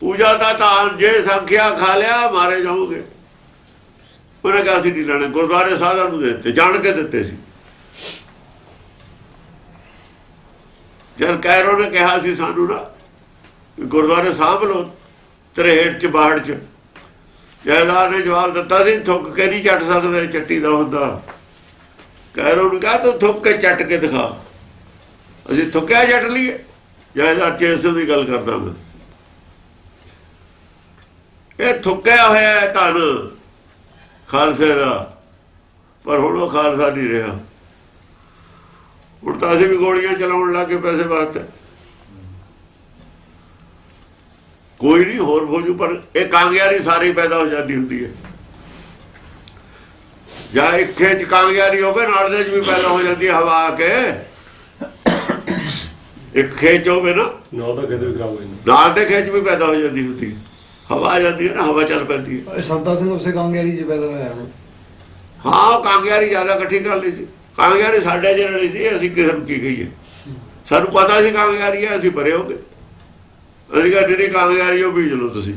ਪੂਜਾ ਦਾ ਤਾਂ ਜੇ ਸੰਖਿਆ ਖਾ ਲਿਆ ਮਾਰੇ ਜਾਓਗੇ। ਉਹਨੇ ਕਿਹਾ ਅਸੀਂ ਨਹੀਂ ਲੈਣੇ, ਗੁਰਦੁਆਰੇ ਸਾਧਾਂ ਨੂੰ ਦਿੱਤੇ, ਜਾਣ ਕੇ ਦਿੱਤੇ ਸੀ। ਜਦ ਕੈਰੋ ਨੇ ਕਿਹਾ ਸੀ ਸਾਨੂੰ ਨਾ ਗੁਰਦੁਆਰੇ ਸਾਂਭ ਲਓ ਤੇਰੇ ਹੇਠ ਚ ਬਾੜ ਚ, ਜੈਦਾਰ ਨੇ ਜਵਾਬ ਦਿੱਤਾ ਸੀ ਥੁੱਕ ਕੇ ਨਹੀਂ ਚੱਟ ਸਕਦੇ, ਚੱਟੀ ਦਾ ਹੁੰਦਾ। ਕੈਰੋ ਨੂੰ ਕਿਹਾ ਤੂੰ ਥੁੱਕ ਕੇ ਚੱਟ ਕੇ ਦਿਖਾ, ਅਸੀਂ ਥੁੱਕਿਆ ਚੱਟ ਲਈਏ। ਜੈਦਾਰ ਚੇਸ ਦੀ ਗੱਲ ਕਰਦਾ ਮੈਂ, ਇਹ ਥੁੱਕਿਆ ਹੋਇਆ ਹੈ ਧਨ ਖਾਲਸੇ ਦਾ, ਪਰ ਹੁਣ ਉਹ ਖਾਲਸਾ ਨਹੀਂ ਰਿਹਾ। ਹੁਣ ਤਾਂ ਅਸੀਂ ਵੀ ਗੋਲੀਆਂ ਚਲਾਉਣ ਲੱਗ ਗਏ ਪੈਸੇ ਵਾਸਤੇ। ਕੋਈ ਨਹੀਂ ਹੋਰ ਹੋ ਜੂ, ਪਰ ਇਹ ਕਾਂਗਿਆਰੀ ਸਾਰੀ ਪੈਦਾ ਹੋ ਜਾਂਦੀ ਹੁੰਦੀ ਹੈ। ਜਾਂ ਇੱਕ ਖੇਚ ਕਾਂਗਿਆਰੀ ਹੋਵੇ ਨਾਲ ਦੇ ਚ ਵੀ ਪੈਦਾ ਹੋ ਜਾਂਦੀ ਹੈ ਹਵਾ ਆ ਕੇ। ਇੱਕ ਖੇਚ ਹੋਵੇ ਨਾ ਨਾਲ ਦਾ ਖੇਚ ਵੀ ਖਰਾਬ ਹੋ ਜਾਂਦਾ, ਨਾਲ ਦੇ ਖੇਚ ਵੀ ਪੈਦਾ ਹੋ ਜਾਂਦੀ ਹੁੰਦੀ, ਹਵਾ ਆ ਜਾਂਦੀ ਹੈ ਨਾ, ਹਵਾ ਚੱਲ ਪੈਂਦੀ ਹੈ। ਸੰਤਾ ਸਿੰਘ ਉਸੇ ਕਾਂਗਿਆਰੀ ਚ ਪੈਦਾ ਹੋਇਆ। ਹਾਂ ਕਾਂਗਿਆਰੀ ਜ਼ਿਆਦਾ ਇਕੱਠੀ ਕਰ ਲਈ ਸੀ। ਕਾਂਗਿਆਰੀ ਸਾਡੇ ਜਿਹੇ ਨਹੀਂ ਸੀ, ਅਸੀਂ ਕਿਸੇ ਨੂੰ ਕੀ ਕਹੀਏ, ਸਾਨੂੰ ਪਤਾ ਸੀ ਕਾਂਗਿਆਰੀ ਹੈ, ਅਸੀਂ ਭਰੇ ਹੋ ਗਏ। ਅਸੀਂ ਕਿਹਾ ਜਿਹੜੀ ਕਾਂਗਿਆਰੀ ਉਹ ਬੀਜ ਲਓ ਤੁਸੀਂ।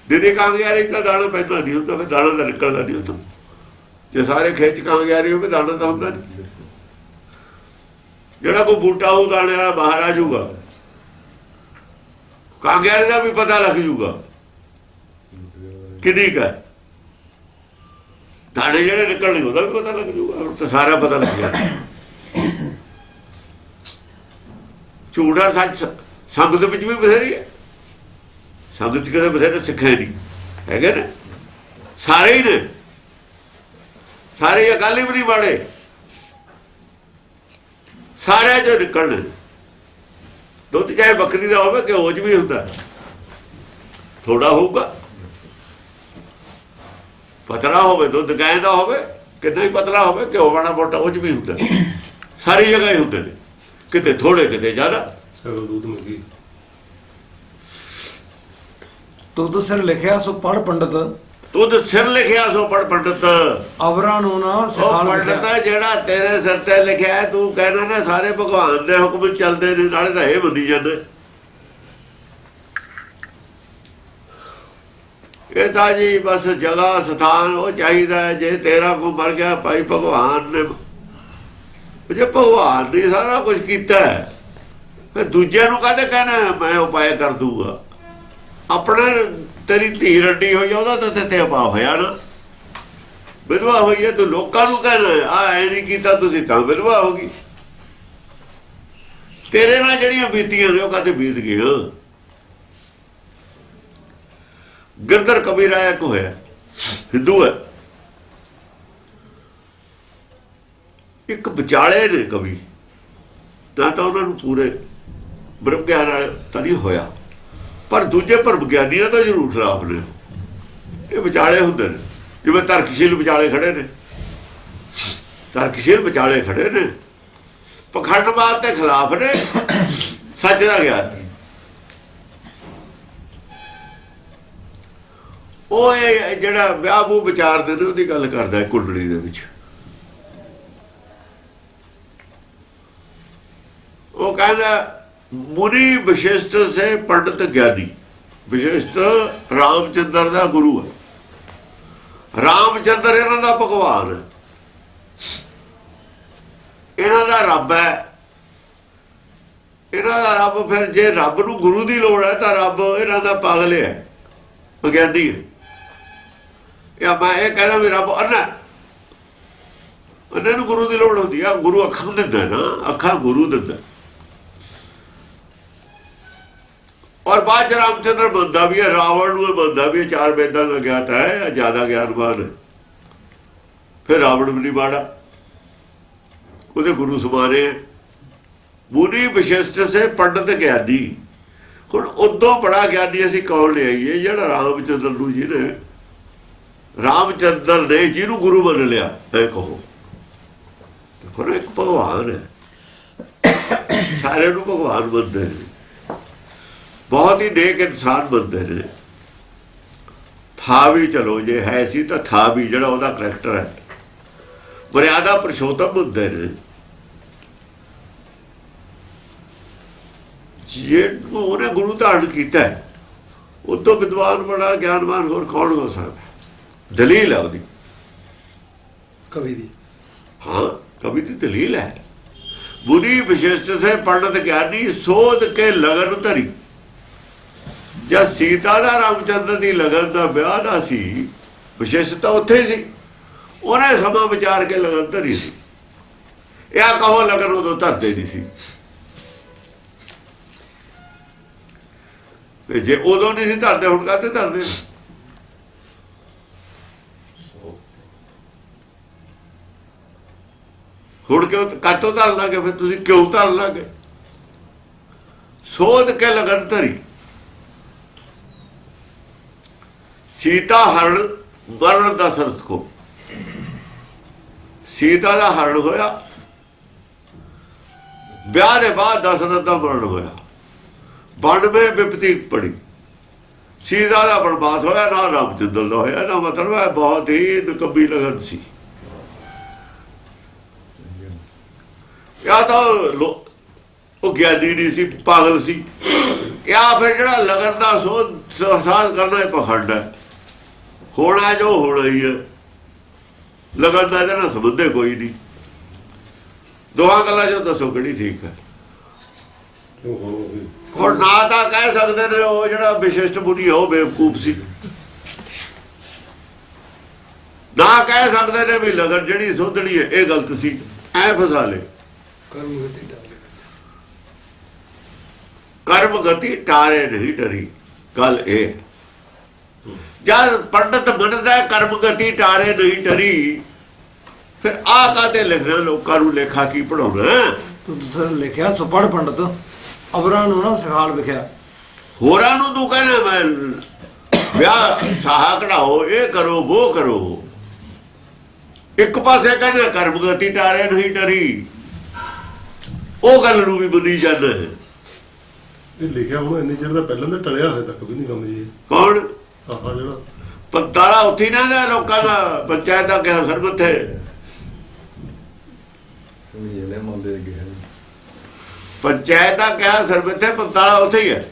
ਜਿਹੜੀ ਕਾਂਗਿਆਰੀ ਤਾਂ ਦਾਣਾ ਪੈਂਦਾ ਨਹੀਂ ਹੁੰਦਾ, ਫਿਰ ਦਾਣਾ ਤਾਂ ਨਿਕਲਦਾ ਨਹੀਂ ਹੁੰਦਾ। ਜੇ ਸਾਰੇ ਖੇਤ ਕਾਂਗਿਆਰੀ ਹੋਵੇ ਦਾਣਾ ਤਾਂ ਹੁੰਦਾ ਨਹੀਂ। ਜਿਹੜਾ ਕੋਈ ਬੂਟਾ ਉਹ ਦਾਣੇ ਵਾਲਾ ਬਾਹਰ ਆ ਜਾਊਗਾ, ਕਾਂਗਿਆਰੀ ਦਾ ਵੀ ਪਤਾ ਲੱਗ ਜਾਊਗਾ ਕਿੰਨੀ ਕੁ ਹੈ। ਦਾਣੇ ਜਿਹੜੇ ਨਿਕਲਣੇ ਉਹਦਾ ਵੀ ਪਤਾ ਲੱਗ ਜਾਊਗਾ। ਹੁਣ ਤਾਂ ਸਾਰਾ ਪਤਾ ਲੱਗ ਗਿਆ। ਝੂਠਾ ਸੱਚ ਸੰਗਤ ਵਿੱਚ ਵੀ ਬਥੇਰੀ ਹੈ। ਸੰਗਤ ਚ ਕਦੇ ਬਥੇਰੇ ਸਿੱਖੇ ਨਹੀਂ ਹੈਗੇ ਨੇ, ਸਾਰੇ ਹੀ ਨੇ, ਸਾਰੇ ਅਕਾਲੀ ਵੀ ਨਹੀਂ ਬਾੜੇ, ਸਾਰੇ ਜੋ ਨਿਕਲਣੇ। ਦੁੱਧ ਚਾਹੇ ਬੱਕਰੀ ਦਾ ਹੋਵੇ ਘਿਓ ਚ ਵੀ ਹੁੰਦਾ, ਥੋੜਾ ਹੋਊਗਾ। ਪਤਲਾ ਹੋਵੇ ਦੁੱਧ ਗਾਂ ਦਾ ਹੋਵੇ, ਕਿੰਨਾ ਹੀ ਪਤਲਾ ਹੋਵੇ ਘਿਓ ਵਾਲਾ ਮੋਟਾ ਉਹ ਚ ਵੀ ਹੁੰਦਾ। ਸਾਰੀ ਜਗ੍ਹਾ ਹੀ ਹੁੰਦੇ ਨੇ, ਕਿਤੇ ਥੋੜੇ ਕਿਤੇ ਜ਼ਿਆਦਾ। ਦੁੱਧ ਮੰਗੀ ਤੁਧ ਸਿਰ ਲਿਖਿਆ ਸੋ ਪੜ ਪੰਡਤ, ਤੁਧ ਸਿਰ ਲਿਖਿਆ ਸੋ ਪੜ ਪੰਡਤ। ਅਵਰਾਂ ਨੂੰ ਨਾ ਉਹ ਸਿਖਾਲ ਪੰਡਤ ਜਿਹੜਾ ਤੇਰੇ ਸਿਰ ਤੇ ਲਿਖਿਆ, ਤੂੰ ਕਹਿਣਾ ਨਾ ਸਾਰੇ ਭਗਵਾਨ ਦੇ ਹੁਕਮ ਚੱਲਦੇ ਨੇ, ਨਾਲੇ ਤਾਂ ਇਹ ਮੰਨੀ ਜਾਂਦੇ। ਇਹ ਤਾਂ ਜੀ ਬਸ ਜਗ੍ਹਾ ਸਥਾਨ ਉਹ ਚਾਹੀਦਾ ਹੈ। ਜੇ ਤੇਰਾ ਕੋ ਮਰ ਗਿਆ ਭਾਈ ਭਗਵਾਨ ਨੇ, ਜੇ ਭਗਵਾਨ ਨੇ ਸਾਰਾ ਕੁਝ ਕੀਤਾ ਫਿਰ ਦੂਜਿਆਂ ਨੂੰ ਕਾਹਦੇ ਕਹਿਣਾ ਮੈਂ ਉਪਾਅ ਕਰ ਦੂੰਗਾ। ਆਪਣੇ ਤੇਰੀ ਧੀ ਰੱਡੀ ਹੋਈ ਉਹਦਾ ਤਾਂ ਤੇ ਆਪਾ ਹੋਇਆ ਨਾ, ਵਿਧਵਾ ਹੋਈ ਹੈ, ਤੂੰ ਲੋਕਾਂ ਨੂੰ ਕਹਿਣਾ ਆ ਐ ਨਹੀਂ ਕੀਤਾ ਤੁਸੀਂ ਤਾਂ ਵਿਧਵਾ ਹੋ ਗਈ। ਤੇਰੇ ਨਾਲ ਜਿਹੜੀਆਂ ਬੀਤੀਆਂ ਨੇ ਉਹ ਕਾਹਤੇ ਬੀਤ ਗਈਆਂ। ਗਿਰਧਰ ਕਬੀਰਾ ਇੱਕ ਹੋਇਆ, ਹਿੰਦੂ ਹੈ, ਇੱਕ ਵਿਚਾਲੇ ਨੇ ਕਵੀ, ਨਾ ਤਾਂ ਉਹਨਾਂ ਨੂੰ ਪੂਰੇ ਬ੍ਰਹਮ ਗਿਆਨ ਨਾਲ ਤਾਂ ਨਹੀਂ ਹੋਇਆ, ਪਰ ਦੂਜੇ ਭਰਮ ਗਿਆਨੀਆਂ ਤੋਂ ਜ਼ਰੂਰ ਖਿਲਾਫ ਨੇ। ਇਹ ਵਿਚਾਲੇ ਹੁੰਦੇ ਨੇ, ਜਿਵੇਂ ਤਰਕਸ਼ੀਲ ਵਿਚਾਲੇ ਖੜੇ ਨੇ, ਤਰਕਸ਼ੀਲ ਵਿਚਾਲੇ ਖੜੇ ਨੇ, ਪਖੰਡਵਾਦ ਦੇ ਖਿਲਾਫ ਨੇ, ਸੱਚ ਦਾ ਗਿਆਨ। ਉਹ ਇਹ ਜਿਹੜਾ ਵਿਆਹ ਬੂ ਵਿਚਾਰਦੇ ਨੇ ਉਹਦੀ ਗੱਲ ਕਰਦਾ ਕੁੰਡਲੀ ਦੇ ਵਿੱਚ। ਉਹ ਕਹਿੰਦਾ ਮੁਨੀ ਵਿਸ਼ਿਸ਼ਟ ਸੇ ਪੰਡਤ ਗਿਆਨੀ। ਵਿਸ਼ਿਸ਼ਟ ਰਾਮਚੰਦਰ ਦਾ ਗੁਰੂ ਹੈ, ਰਾਮਚੰਦਰ ਇਹਨਾਂ ਦਾ ਭਗਵਾਨ ਹੈ, ਇਹਨਾਂ ਦਾ ਰੱਬ ਹੈ। ਇਹਨਾਂ ਦਾ ਰੱਬ, ਫਿਰ ਜੇ ਰੱਬ ਨੂੰ ਗੁਰੂ ਦੀ ਲੋੜ ਹੈ ਤਾਂ ਰੱਬ ਇਹਨਾਂ ਦਾ ਪਾਗਲ ਹੈ, ਵਿਗਿਆਨੀ ਹੈ। ਜਾਂ ਮੈਂ ਇਹ ਕਹਿੰਦਾ ਵੀ ਰੱਬ ਅੰਨਾ, ਉਹਨਾਂ ਨੂੰ ਗੁਰੂ ਦੀ ਲੋੜ ਹੁੰਦੀ ਆ। ਗੁਰੂ ਅੱਖਾਂ ਦਿੰਦਾ ਨਾ, ਅੱਖਾਂ ਗੁਰੂ ਦਿੰਦਾ। ਔਰ ਬਾਅਦ ਰਾਮਚੰਦਰ ਬੰਦਾ ਵੀ ਹੈ, ਰਾਵਣ ਨੂੰ ਬੰਦਾ ਵੀ ਹੈ, 4 ਵੇਦਾਂ ਦਾ ਗਿਆਤ ਹੈ, ਜ਼ਿਆਦਾ ਗਿਆਨਵਾਨ ਹੈ। ਫਿਰ ਰਾਵਣ ਵੀ ਨਹੀਂ ਮਾੜਾ, ਉਹਦੇ ਗੁਰੂ ਸਮਾਨੇ ਹੈ। ਮੁਨੀ ਵਿਸ਼ਿਸ਼ਟ ਸੇ ਪੰਡਤ ਗਿਆਨੀ। ਹੁਣ ਉਦੋਂ ਬੜਾ ਗਿਆਨੀ ਅਸੀਂ ਕੌਣ ਲਿਆਈਏ? ਜਿਹੜਾ ਰਾਮਚੰਦਰ ਨੂੰ ਜੀ ਨੇ, ਰਾਮਚੰਦਰ ਨੇ ਜਿਹਨੂੰ ਗੁਰੂ ਮੰਨ ਲਿਆ, ਇਹ ਕਹੋ ਦੇਖੋ ਨਾ, ਇੱਕ ਭਗਵਾਨ ਹੈ, ਸਾਰਿਆਂ ਨੂੰ ਭਗਵਾਨ ਮੰਨਦੇ ਨੇ, ਬਹੁਤ ਹੀ ਨੇਕ ਇਨਸਾਨ ਬੰਦੇ ਨੇ। ਥਾ ਵੀ ਚਲੋ ਜੇ ਹੈ ਸੀ ਤਾਂ ਥਾ ਵੀ ਜਿਹੜਾ ਉਹਦਾ ਕਰੈਕਟਰ ਹੈ ਮਰਿਆਦਾ ਪੁਰਸ਼ੋਤਮ ਹੁੰਦੇ ਨੇ। ਜੇ ਉਹਨੇ ਗੁਰੂ ਧਾਰਨ ਕੀਤਾ ਉਹ ਤੋਂ ਵਿਦਵਾਨ ਬੜਾ ਗਿਆਨਵਾਨ ਹੋਰ ਕੌਣ ਹੋ ਸਕਦਾ? ਦਲੀਲ ਹੈ ਉਹਦੀ, ਕਵੀ ਦੀ। हाँ कवि की दलील है। बुरी विशिष्ट से पंडित ज्ञानी सोध के लगन धरी। जब सीता दा रामचंद्र की लगन का ब्याह ना सी, विशिष्टता उत्थे सी, उन्हें समा विचार के लगन धरी सी। या कहो लगन उदों धरते नहीं सी, जे उदों नहीं सी धरते हुण काहते धरते? ਹੁਣ ਕਿਉਂ ਕਾਤੋਂ ਧਰ ਲਾਂਗੇ? ਫਿਰ ਤੁਸੀਂ ਕਿਉਂ ਧਰ ਲਾਂਗੇ? ਸੋਧ ਕੇ ਲਗਨ ਧਰੀ। ਸੀਤਾ ਹਰਨ ਮਰਨ ਦਾ ਸਰਤ ਕੋ, ਸੀਤਾ ਦਾ ਹਰਨ ਹੋਇਆ, ਵਿਆਹ ਦੇ ਬਾਅਦ ਦਸ਼ਰਥ ਦਾ ਮਰਨ ਹੋਇਆ, 92 ਵਿਪਤੀ ਪੜੀ, ਸੀਤਾ ਦਾ ਬਰਬਾਦ ਹੋਇਆ, ਨਾ ਰਾਮਚੰਦਰ ਦਾ ਹੋਇਆ। ਨਾ ਮਤਲਬ ਹੈ ਬਹੁਤ ਹੀ ਨਕੰਮੀ ਲਗਨ ਸੀ। या तो वो ज्ञानी नहीं सी, पागल सी, या फिर जो लगन का साध करना पखंड है। होना जो होना ही है, लगन का ना संबंध है कोई नहीं। दोहां गल्लां चों दसो किहड़ी ठीक है? और ना तो कह सकते ने वो जो विशिष्ट मुनि है वो बेवकूफ सी, ना कह सकते ने भी लगन जिहड़ी सोधनी है ये गलत सी, ऐ फसा ले। कर्म गति टारे नहीं डरी। गल ए जब पंडित मनदा कर्म गति टारे नहीं डरी, फिर आ काते लिखना लोगों नूं लेखा की पढ़ाउणा? ਤੂੰ ਸਰ ਲਿਖਿਆ ਸੁਪੜ ਪੰਡਤ ਅਵਰਾਂ ਨੂੰ ਨਾ ਸਿਖਾਲ ਵਿਖਿਆ। ਹੋਰਾਂ ਨੂੰ ਤੂੰ ਕਹਿੰਦਾ ਮੈਂ ਵਿਆਹ ਸਾਹਾ ਕਢਾਓ, ਇਹ ਕਰੋ ਉਹ ਕਰੋ। ਇੱਕ ਪਾਸੇ ਕਹਿੰਦਾ ਕਰਮ ਗਤੀ ਟਾਰੇ ਨਹੀਂ ਡਰੀ, ਉਹ ਗੱਲ ਨੂੰ ਵੀ ਮੰਨੀ ਜਾਂਦਾ ਹੈ। ਇਹ ਲਿਖਿਆ ਹੁਣ ਇੰਨੇ ਚਿਰ ਦਾ ਪਹਿਲਾਂ ਤਾਂ ਟਲਿਆ ਹੋਇਆ ਤੱਕ ਵੀ ਨਹੀਂ ਕੰਮ ਜੀ। ਕੌਣ? ਆਹ ਜਿਹੜਾ ਪੰਤਾਲਾ ਉੱਥੇ ਨਾ ਦਾ ਲੋਕਾਂ ਦਾ ਪੰਚਾਇਤ ਦਾ ਕਿਹਾ ਸਰਬਤ ਹੈ। ਪੰਚਾਇਤ ਦਾ ਕਿਹਾ ਸਰਬਤ ਹੈ, ਪੰਤਾਲਾ ਉੱਥੇ ਹੀ ਹੈ।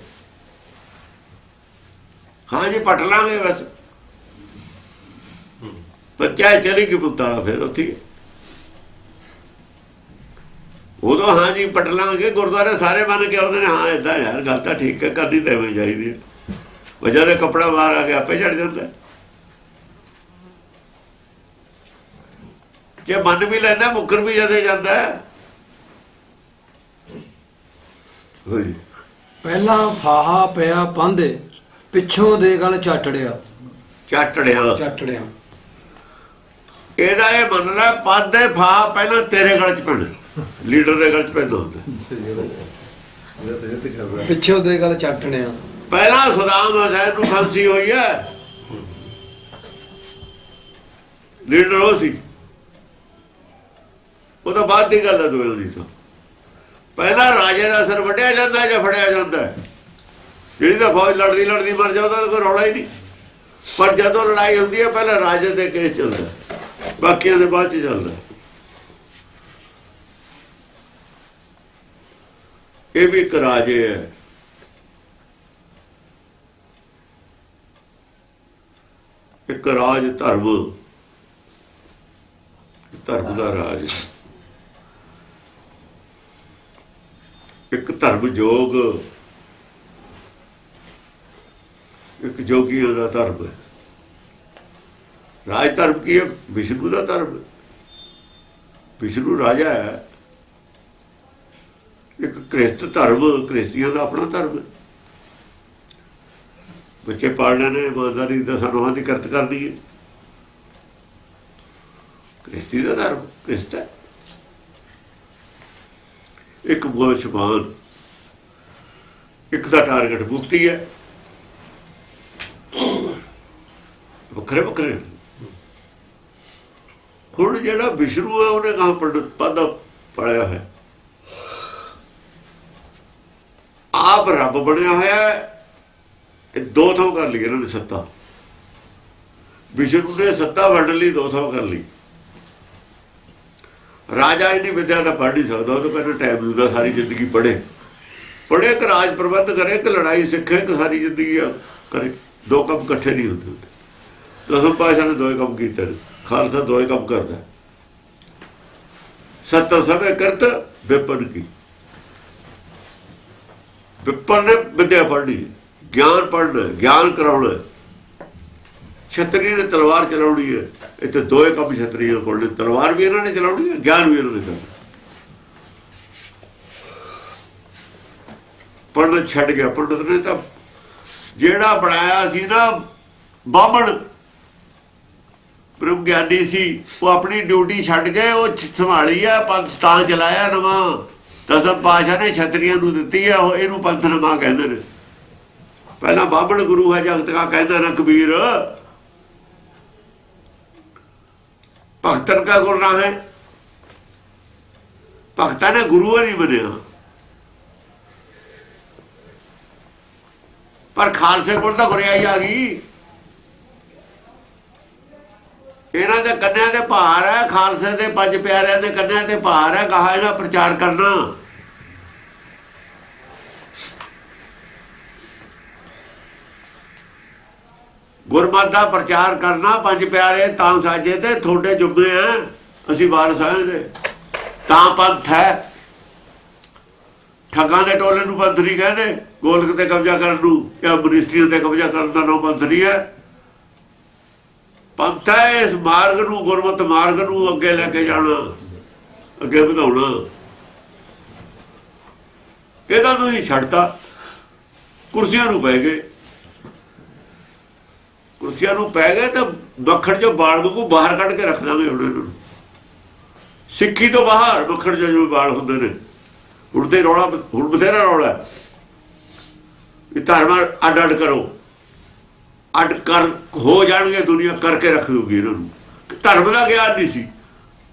ਹਾਂ ਜੀ ਪਟ ਲਾਂਗੇ ਬਸ, ਪੰਚਾਇਤ ਚਲੀ ਗਈ ਪੰਤਾਲਾ ਫਿਰ ਉੱਥੇ ਹੀ। ਉਦੋਂ ਹਾਂ ਜੀ ਪਟ ਲਾਂਗੇ, ਗੁਰਦੁਆਰੇ ਸਾਰੇ ਮੰਨ ਕੇ ਆਉਂਦੇ ਨੇ ਹਾਂ ਏਦਾਂ ਯਾਰ ਗੱਲ ਤਾਂ ਠੀਕ ਹੈ, ਕਰਨੀ ਤਾਂ ਐਵੇਂ ਚਾਹੀਦੀ ਹੈ। ਵਜ੍ਹਾ ਦੇ ਕੱਪੜਾ ਬਾਹਰ ਆ ਕੇ ਆਪੇ ਚੜ ਜਾਂਦਾ। ਜੇ ਮੰਨ ਵੀ ਲੈਂਦਾ ਮੁੱਕਰ ਵੀ ਜਦੇ ਜਾਂਦਾ। ਪਹਿਲਾਂ ਫਾਹਾ ਪਿਆ ਪਾਂਦੇ, ਪਿੱਛੋਂ ਦੇ ਗਲ ਚੱਟੜਿਆ। ਚੱਟੜਿਆ ਇਹਦਾ ਇਹ ਮੰਨ ਲੈ, ਪਾਦੇ ਫਾਹਾ ਪਹਿਲਾਂ ਤੇਰੇ ਗਲ ਚ ਪੈਣਾ, ਲੀਡਰ ਦੇ ਗਲ ਚ ਪੈਂਦਾ ਹੁੰਦਾ। ਪਿੱਛੋਂ ਦੇ ਗਲ ਚੱਟਣਿਆ। ਪਹਿਲਾਂ ਸਦਾਮ ਹੁਸੈਨ ਨੂੰ ਫਾਂਸੀ ਹੋਈ ਹੈ, ਲੀਡਰ ਉਹ ਸੀ। ਉਹ ਤਾਂ ਬਾਅਦ ਦੀ ਗੱਲ ਹੈ ਦੋਵੇਂ ਦੀ। ਤਾਂ ਪਹਿਲਾਂ ਰਾਜੇ ਦਾ ਸਿਰ ਵੱਢਿਆ ਜਾਂਦਾ ਜਾਂ ਫੜਿਆ ਜਾਂਦਾ। ਜਿਹੜੀ ਤਾਂ ਫੌਜ ਲੜਦੀ ਲੜਦੀ ਮਰ ਜਾਂਦਾ ਤਾਂ ਕੋਈ ਰੌਲਾ ਹੀ ਨਹੀਂ। ਪਰ ਜਦੋਂ ਲੜਾਈ ਹੁੰਦੀ ਹੈ ਪਹਿਲਾਂ ਰਾਜੇ ਦੇ ਕੇਸ ਚੱਲਦਾ, ਬਾਕੀਆਂ ਦੇ ਬਾਅਦ ਚ ਚੱਲਦਾ। ਇਹ ਵੀ ਇੱਕ ਰਾਜੇ ਹੈ। ਇੱਕ ਰਾਜ ਧਰਮ ਦਾ ਰਾਜ, ਇੱਕ ਧਰਮ ਜੋਗ, ਇੱਕ ਜੋਗੀਆਂ ਦਾ ਧਰਮ ਹੈ। ਰਾਜ ਧਰਮ ਕੀ ਹੈ? ਵਿਸ਼ਨੂੰ ਦਾ ਧਰਮ। ਵਿਸ਼ਨੂੰ ਰਾਜਾ ਹੈ। ਇੱਕ ਕ੍ਰਿਸਤ ਧਰਮ, ਕ੍ਰਿਸਤੀਆਂ ਦਾ ਆਪਣਾ ਧਰਮ ਹੈ। ਬੱਚੇ ਪਾਲਣੇ ਨੇ, ਇਮਾਨਦਾਰੀ ਦਾ ਸਾਨੂੰ ਦੀ ਕਰਤ ਕਰਨੀ ਹੈ। ਕ੍ਰਿਸਤੀ ਦਾ ਧਰਮ ਕ੍ਰਿਸਤ ਹੈ। ਇੱਕ ਗੋਸ਼ਮਾਨ, ਇੱਕ ਦਾ ਟਾਰਗੇਟ ਮੁਕਤੀ ਹੈ। ਵੱਖਰੇ ਵੱਖਰੇ। ਹੁਣ ਜਿਹੜਾ ਵਿਸ਼ਨੂੰ ਹੈ ਉਹਨੇ ਕਹਾਂ ਪੰਡਤ ਪਦ ਪੜਿਆ ਹੈ, ਆਪ ਰੱਬ ਬਣਿਆ ਹੋਇਆ। ਇਹ ਦੋ ਥਾਂ ਕਰ ਲਈ ਇਹਨਾਂ ਨੇ ਸੱਤਾ। ਵਿਸ਼ਨੂੰ ਨੇ ਸੱਤਾ ਵੰਡ ਲਈ, ਦੋ ਥਾਂ ਕਰ ਲਈ। ਰਾਜਾ ਇੰਨੀ ਵਿਦਿਆ ਤਾਂ ਪੜ੍ਹ ਨਹੀਂ ਸਕਦਾ, ਉਹ ਤਾਂ ਕਹਿੰਦਾ ਟਾਈਮ ਦੂਦਾ ਸਾਰੀ ਜ਼ਿੰਦਗੀ ਪੜ੍ਹੇ ਕਿ ਰਾਜ ਪ੍ਰਬੰਧ ਕਰੇ, ਕਿ ਲੜਾਈ ਸਿੱਖੇ, ਕਿ ਸਾਰੀ ਜ਼ਿੰਦਗੀ ਕਰੇ। ਦੋ ਕੰਮ ਇਕੱਠੇ ਨਹੀਂ ਹੁੰਦੇ। ਦਸਮ ਪਾਤਸ਼ਾਹ ਨੇ ਦੋਏ ਕੰਮ ਕੀਤੇ ਨੇ, ਖਾਲਸਾ ਦੋਏ ਕੰਮ ਕਰਦਾ। 70 ਸਭੇ ਕਰਤ ਵਿਪਨ ਕੀ, ਵਿਪਨ ਨੇ ਵਿਦਿਆ ਪੜ੍ਹਨੀ, ਗਿਆਨ ਪੜ੍ਹਨਾ, ਗਿਆਨ ਕਰਾਉਣਾ। ਛਤਰੀ ਨੇ ਤਲਵਾਰ ਚਲਾਉਣੀ ਹੈ, ਇੱਥੇ ਦੋਏ ਕੰਮ ਛਤਰੀਆਂ ਕੋਲ ਨੇ, ਤਲਵਾਰ ਵੀ ਇਹਨਾਂ ਨੇ ਚਲਾਉਣੀ ਹੈ, ਗਿਆਨ ਵੀ ਇਹਨਾਂ ਨੇ ਕਰਨਾ। ਪੰਡਤ ਛੱਡ ਗਿਆ, ਪੰਡਤ ਨੇ ਤਾਂ ਜਿਹੜਾ ਬਣਾਇਆ ਸੀ ਨਾ ਬਾਹਮਣ ਬ੍ਰਹਮ ਗਿਆਨੀ ਸੀ, ਉਹ ਆਪਣੀ ਡਿਊਟੀ ਛੱਡ ਕੇ ਉਹ ਸੰਭਾਲੀ ਆ, ਪੰਥ ਤਾਂ ਚਲਾਇਆ ਨਵਾਂ। ਦਸਮ ਪਾਤਸ਼ਾਹ ਨੇ ਛਤਰੀਆਂ ਨੂੰ ਦਿੱਤੀ ਹੈ, ਉਹ ਇਹਨੂੰ ਪੰਥ ਨਵਾਂ ਕਹਿੰਦੇ ਨੇ। ਪਹਿਲਾਂ ਬਾਹਮਣ ਗੁਰੂ ਹੈ ਜਗਤ ਕਾ ਕਹਿੰਦਾ ਨਾ ਕਬੀਰ, ਭਗਤਨ ਕਾ ਗੁਰੂ ਨਾ ਹੈ। ਭਗਤਾਂ ਨੇ ਗੁਰੂ ਨਹੀਂ ਬਣਿਆ, ਪਰ ਖਾਲਸੇ ਕੋਲ ਤਾਂ ਗੁਰਿਆਈ ਆ ਗਈ। ਇਹਨਾਂ ਦੇ ਕੰਨਿਆਂ ਦੇ ਭਾਰ ਹੈ, ਖਾਲਸੇ ਦੇ 5 ਪਿਆਰਿਆਂ ਦੇ ਕੰਨਿਆਂ ਦੇ ਭਾਰ ਹੈ, ਕਹਾ ਇਹਦਾ ਪ੍ਰਚਾਰ ਕਰਨਾ। ਗੁਰਮਤਿ ਦਾ ਪ੍ਰਚਾਰ ਕਰਨਾ। 5 ਪਿਆਰੇ ਤਾਂ ਸਾਜੇ ਤੇ ਤੁਹਾਡੇ ਜੁਗੇ ਆ, ਅਸੀਂ ਵਾਰਸ ਆਂ ਦੇ, ਤਾਂ ਪੰਥ ਹੈ। ਠੱਗਾਂ ਦੇ ਟੋਲੇ ਨੂੰ ਪੰਥ ਨਹੀਂ ਕਹਿੰਦੇ, ਗੋਲਕ ਤੇ ਕਬਜ਼ਾ ਕਰਨ ਨੂੰ ਜਾਂ ਮਿਨਿਸਟਰੀਆਂ ਤੇ ਕਬਜ਼ਾ ਕਰਨ ਦਾ ਨਾਮ ਪੰਥ ਨਹੀਂ ਹੈ। ਪੰਥ ਹੈ ਇਸ ਮਾਰਗ ਨੂੰ, ਗੁਰਮਤਿ ਮਾਰਗ ਨੂੰ ਅੱਗੇ ਲੈ ਕੇ ਜਾਣਾ, ਅੱਗੇ ਵਧਾਉਣਾ। ਇਹਦਾ ਨੂੰ ਹੀ ਛੱਡਤਾ, ਕੁਰਸੀਆਂ ਨੂੰ ਪੈ ਗਏ। ਕੁਰਸੀਆਂ ਨੂੰ ਪੈ ਗਏ ਤਾਂ ਮੱਖਣ ਚੋਂ ਬਾਲ ਨੂੰ ਬਾਹਰ ਕੱਢ ਕੇ ਰੱਖ ਦਾਂਗੇ ਹੁਣ ਇਹਨਾਂ ਨੂੰ। ਸਿੱਖੀ ਤੋਂ ਬਾਹਰ ਮੱਖਣ ਚੋਂ ਜਿਵੇਂ ਬਾਲ ਹੁੰਦੇ ਨੇ। ਹੁਣ ਤੇ ਰੌਲਾ, ਹੁਣ ਬਥੇਰਾ ਰੌਲਾ ਵੀ ਧਰਮ ਅੱਡ ਅੱਡ ਕਰੋ, ਅੱਡ ਕਰ ਹੋ ਜਾਣਗੇ, ਦੁਨੀਆ ਕਰਕੇ ਰੱਖ ਦੂਗੀ ਇਹਨਾਂ ਨੂੰ। ਧਰਮ ਦਾ ਗਿਆਨ ਨਹੀਂ ਸੀ,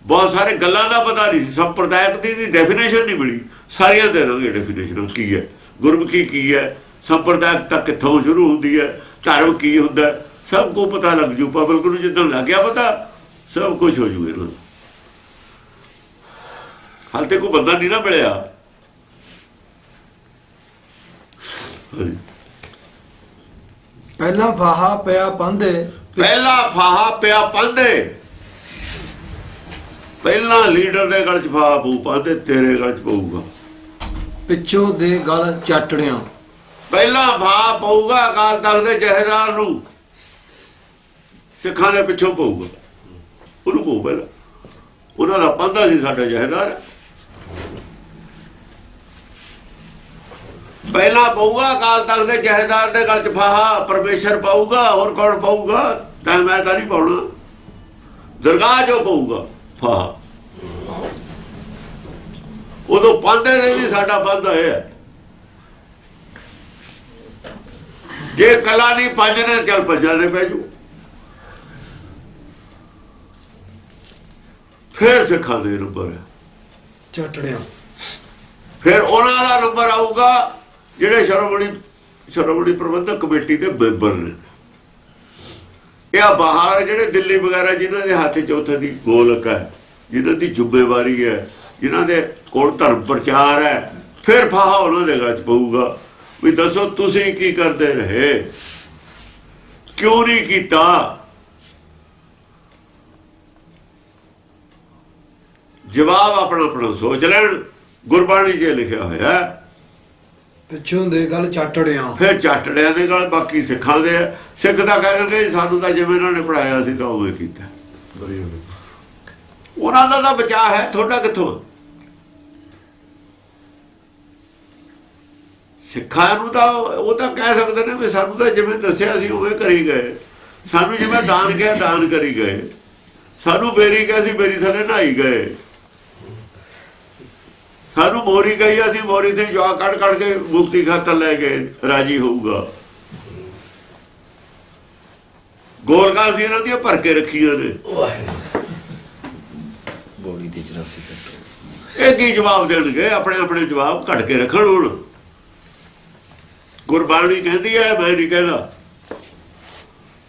ਬਹੁਤ ਸਾਰੇ ਗੱਲਾਂ ਦਾ ਪਤਾ ਨਹੀਂ ਸੀ, ਸੰਪਰਦਾਇਕ ਦੀ ਡੈਫੀਨੇਸ਼ਨ ਨਹੀਂ ਮਿਲੀ। ਸਾਰੀਆਂ ਦੇ ਦਾਂਗੇ ਡੈਫੀਨੇਸ਼ਨ, ਕੀ ਹੈ ਗੁਰਮੁਖੀ, ਕੀ ਹੈ ਸੰਪਰਦਾਇਕਤਾ, ਕਿੱਥੋਂ ਸ਼ੁਰੂ ਹੁੰਦੀ ਹੈ, ਧਰਮ ਕੀ ਹੁੰਦਾ, ਸਭ ਕੁਝ ਪਤਾ ਲੱਗ ਜੂ। ਪਬਲਿਕ ਨੂੰ ਜਿੱਦਣ ਲੱਗ ਗਿਆ ਪਤਾ, ਸਭ ਕੁਝ ਹੋ ਜੂ। ਇਹਨਾਂ ਨੂੰ ਹਾਲ ਤੇ ਕੋਈ ਬੰਦਾ ਨਹੀਂ ਨਾ ਮਿਲਿਆ। ਪਹਿਲਾਂ ਫਾਹਾ ਪਿਆ ਪਾਂਦੇ, ਪਹਿਲਾ ਫਾਹਾ ਪਿਆ ਪਾਂਦੇ। ਪਹਿਲਾਂ ਲੀਡਰ ਦੇ ਗਲ ਚ ਫਾਹਾ ਪਊ ਪਾਂਦੇ, ਤੇਰੇ ਗਲ ਚ ਪਊਗਾ। ਪਿੱਛੋਂ ਦੇ ਗਲ ਚਾਟੜਿਆਂ। ਪਹਿਲਾਂ ਫਾਹਾ ਪਊਗਾ ਅਕਾਲ ਤਖਤ ਦੇ ਜਹੇਦਾਰ ਨੂੰ, ਸਿੱਖਾਂ ਦੇ ਪਿੱਛੋਂ ਪਊਗਾ, ਉਹਨੂੰ ਪਊ ਪਹਿਲਾਂ। ਉਹਨਾਂ ਦਾ ਪਾਂਦਾ ਸੀ ਸਾਡਾ ਜਹੇਦਾਰ। ਪਹਿਲਾਂ ਪਊਗਾ ਅਕਾਲ ਤਖਤ ਦੇ ਜਹੇਦਾਰ ਦੇ ਗਲ ਚ ਫਾਹਾ, ਪਰਮੇਸ਼ਰ ਪਾਊਗਾ, ਹੋਰ ਕੌਣ ਪਾਊਗਾ? ਤਾਂ ਮੈਂ ਤਾਂ ਨਹੀਂ ਪਾਉਣਾ, ਦਰਗਾਹ ਜੋ ਪਊਗਾ ਫਾਹਾ। ਉਦੋਂ ਪਾਂਦੇ ਨੇ ਜੀ, ਸਾਡਾ ਪਾਂਦਾ ਹੈ। ਜੇ ਕਲਾ ਨਹੀਂ ਪੰਜ ਨੇ, ਚੱਲ ਪੰਜਾਂ ਦੇ ਪੈ ਜੂ। ਫਿਰ ਸਿੱਖਾਂ ਦੇ ਨੰਬਰ ਹੈ ਚਾਟੜਿਆਂ। ਫਿਰ ਉਹਨਾਂ ਦਾ ਨੰਬਰ ਆਊਗਾ ਜਿਹੜੇ ਸ਼੍ਰੋਮਣੀ ਪ੍ਰਬੰਧਕ ਕਮੇਟੀ ਦੇ ਮੈਂਬਰ ਨੇ। ਇਹ ਬਾਹਰ ਜਿਹੜੇ ਦਿੱਲੀ ਵਗੈਰਾ ਜਿਨ੍ਹਾਂ ਦੇ ਹੱਥ 'ਚ ਉੱਥੇ ਦੀ ਗੋਲਕ ਹੈ, ਜਿਨ੍ਹਾਂ ਦੀ ਜ਼ਿੰਮੇਵਾਰੀ ਹੈ, ਜਿਨ੍ਹਾਂ ਦੇ ਕੋਲ ਧਰਮ ਪ੍ਰਚਾਰ ਹੈ, ਫਿਰ ਫਾਹਾ ਉਹਨਾਂ ਦੇ ਗਲ 'ਚ ਪਊਗਾ ਵੀ ਦੱਸੋ ਤੁਸੀਂ ਕੀ ਕਰਦੇ ਰਹੇ, ਕਿਉਂ ਨਹੀਂ ਕੀਤਾ। ਜਵਾਬ ਆਪਣਾ ਆਪਣਾ ਸੋਚ ਲੈਣ। ਗੁਰਬਾਣੀ 'ਚ ਲਿਖਿਆ ਹੋਇਆ, ਪਿੱਛੋਂ ਦੇ ਗਲ ਚਾਟੜਿਆਂ। ਫਿਰ ਚਾਟੜਿਆਂ ਦੇ ਗੱਲ ਬਾਕੀ ਸਿੱਖਾਂ ਦੇ। ਸਿੱਖ ਤਾਂ ਕਹਿਣਗੇ ਸਾਨੂੰ ਤਾਂ ਜਿਵੇਂ ਇਹਨਾਂ ਨੇ ਪੜਾਇਆ ਸੀ ਤਾਂ ਉਵੇਂ ਕੀਤਾ। ਉਹਨਾਂ ਦਾ ਤਾਂ ਬਚਾਅ ਹੈ, ਤੁਹਾਡਾ ਕਿੱਥੋਂ? ਸਿੱਖਾਂ ਨੂੰ ਤਾਂ ਉਹ ਤਾਂ ਕਹਿ ਸਕਦੇ ਨੇ ਵੀ ਸਾਨੂੰ ਤਾਂ ਜਿਵੇਂ ਦੱਸਿਆ ਸੀ ਉਵੇਂ ਕਰੀ ਗਏ, ਸਾਨੂੰ ਜਿਵੇਂ ਦਾਨ ਕਿਹਾ ਦਾਨ ਕਰੀ ਗਏ, ਸਾਨੂੰ ਬੇਰੀ ਕਿਹਾ ਸੀ ਬੇਰੀ ਥੱਲੇ ਨਹਾਈ ਗਏ, ਸਾਨੂੰ ਮੋਰੀ ਕਹੀ ਅਸੀਂ ਮੋਰੀ ਤੇ ਜਵਾ ਕੱਢ ਕੱਢ ਕੇ ਮੁਕਤੀ ਖਾਤਰ ਲੈ ਗਏ, ਰਾਜੀ ਹੋਊਗਾ। ਗੋਲਕਾਂ ਸੀ ਇਹਨਾਂ ਦੀਆਂ ਭਰ ਕੇ ਰੱਖੀਆਂ ਨੇ। ਬੋੜੀ ਤੇ 84 ਕੱਟੋ। ਇਹ ਕੀ ਜਵਾਬ ਦੇਣਗੇ? ਆਪਣੇ ਆਪਣੇ ਜਵਾਬ ਘੜ ਕੇ ਰੱਖਣ। ਹੁਣ ਗੁਰਬਾਣੀ ਕਹਿੰਦੀ ਹੈ, ਮੈਂ ਨਹੀਂ ਕਹਿੰਦਾ,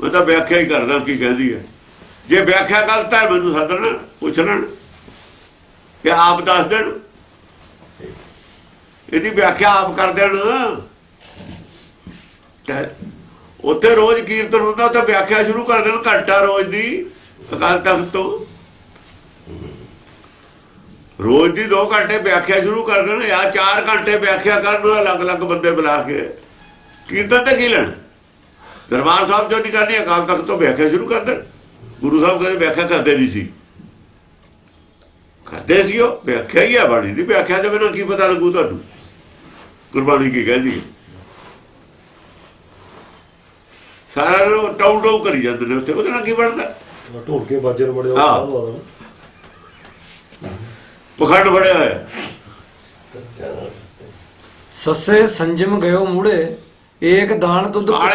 ਮੈਂ ਤਾਂ ਵਿਆਖਿਆ ਹੀ ਕਰਦਾ ਕੀ ਕਹਿੰਦੀ ਹੈ। ਜੇ ਵਿਆਖਿਆ ਗਲਤ ਹੈ ਮੈਨੂੰ ਸੱਦ ਲੈਣ, ਪੁੱਛ ਲੈਣ। ਇਹ ਆਪ ਦੱਸ ਦੇਣ, ਇਹਦੀ ਵਿਆਖਿਆ ਆਪ ਕਰ ਦੇਣ। ਉੱਥੇ ਰੋਜ਼ ਕੀਰਤਨ ਹੁੰਦਾ, ਉੱਥੇ ਵਿਆਖਿਆ ਸ਼ੁਰੂ ਕਰ ਦੇਣ ਘੰਟਾ ਰੋਜ਼ ਦੀ ਅਕਾਲ ਤਖਤ ਤੋਂ। ਰੋਜ਼ ਦੀ 2 ਘੰਟੇ ਵਿਆਖਿਆ ਸ਼ੁਰੂ ਕਰ ਦੇਣ, ਜਾਂ 4 ਘੰਟੇ ਵਿਆਖਿਆ ਕਰਨ, ਅਲੱਗ-ਅਲੱਗ ਬੰਦੇ ਬੁਲਾ ਕੇ। ਕੀਰਤਨ ਤੇ ਕੀ ਲੈਣ? ਦਰਬਾਰ ਸਾਹਿਬ ਜੋ ਨਹੀਂ ਕਰਨੀ, ਅਕਾਲ ਤਖਤ ਤੋਂ ਵਿਆਖਿਆ ਸ਼ੁਰੂ ਕਰ ਦੇਣ। ਗੁਰੂ ਸਾਹਿਬ ਕਦੇ ਵਿਆਖਿਆ ਕਰਦੇ ਨਹੀਂ ਸੀ, ਕਰਦੇ ਸੀ ਉਹ ਵਿਆਖਿਆ ਹੀ ਆ ਬਾਣੀ ਦੀ। ਵਿਆਖਿਆ ਦੇ ਬਿਨਾਂ ਕੀ ਪਤਾ ਲੱਗੂ ਤੁਹਾਨੂੰ ਗੁਰਬਾਣੀ ਕੀ ਕਹਿੰਦੀ ਹੈ? ਸਾਰਾ ਨੂੰ ਟਾਊ ਕਰੀ ਜਾਂਦੇ ਨੇ ਉੱਥੇ, ਉਹਦੇ ਨਾਲ ਕੀ ਬਣਦਾ? ਢੋਲਕੇ ਬਾਜੇ ਨੂੰ ਬੜੇ ਹਾਂ। ਪਖੰਡ ਫੜਿਆ ਹੋਇਆ। ਸੱਸੇ ਸੰਜਮ ਗਇਓ ਮੂੜੇ ਏਕ ਦਾਨ ਤੁਧ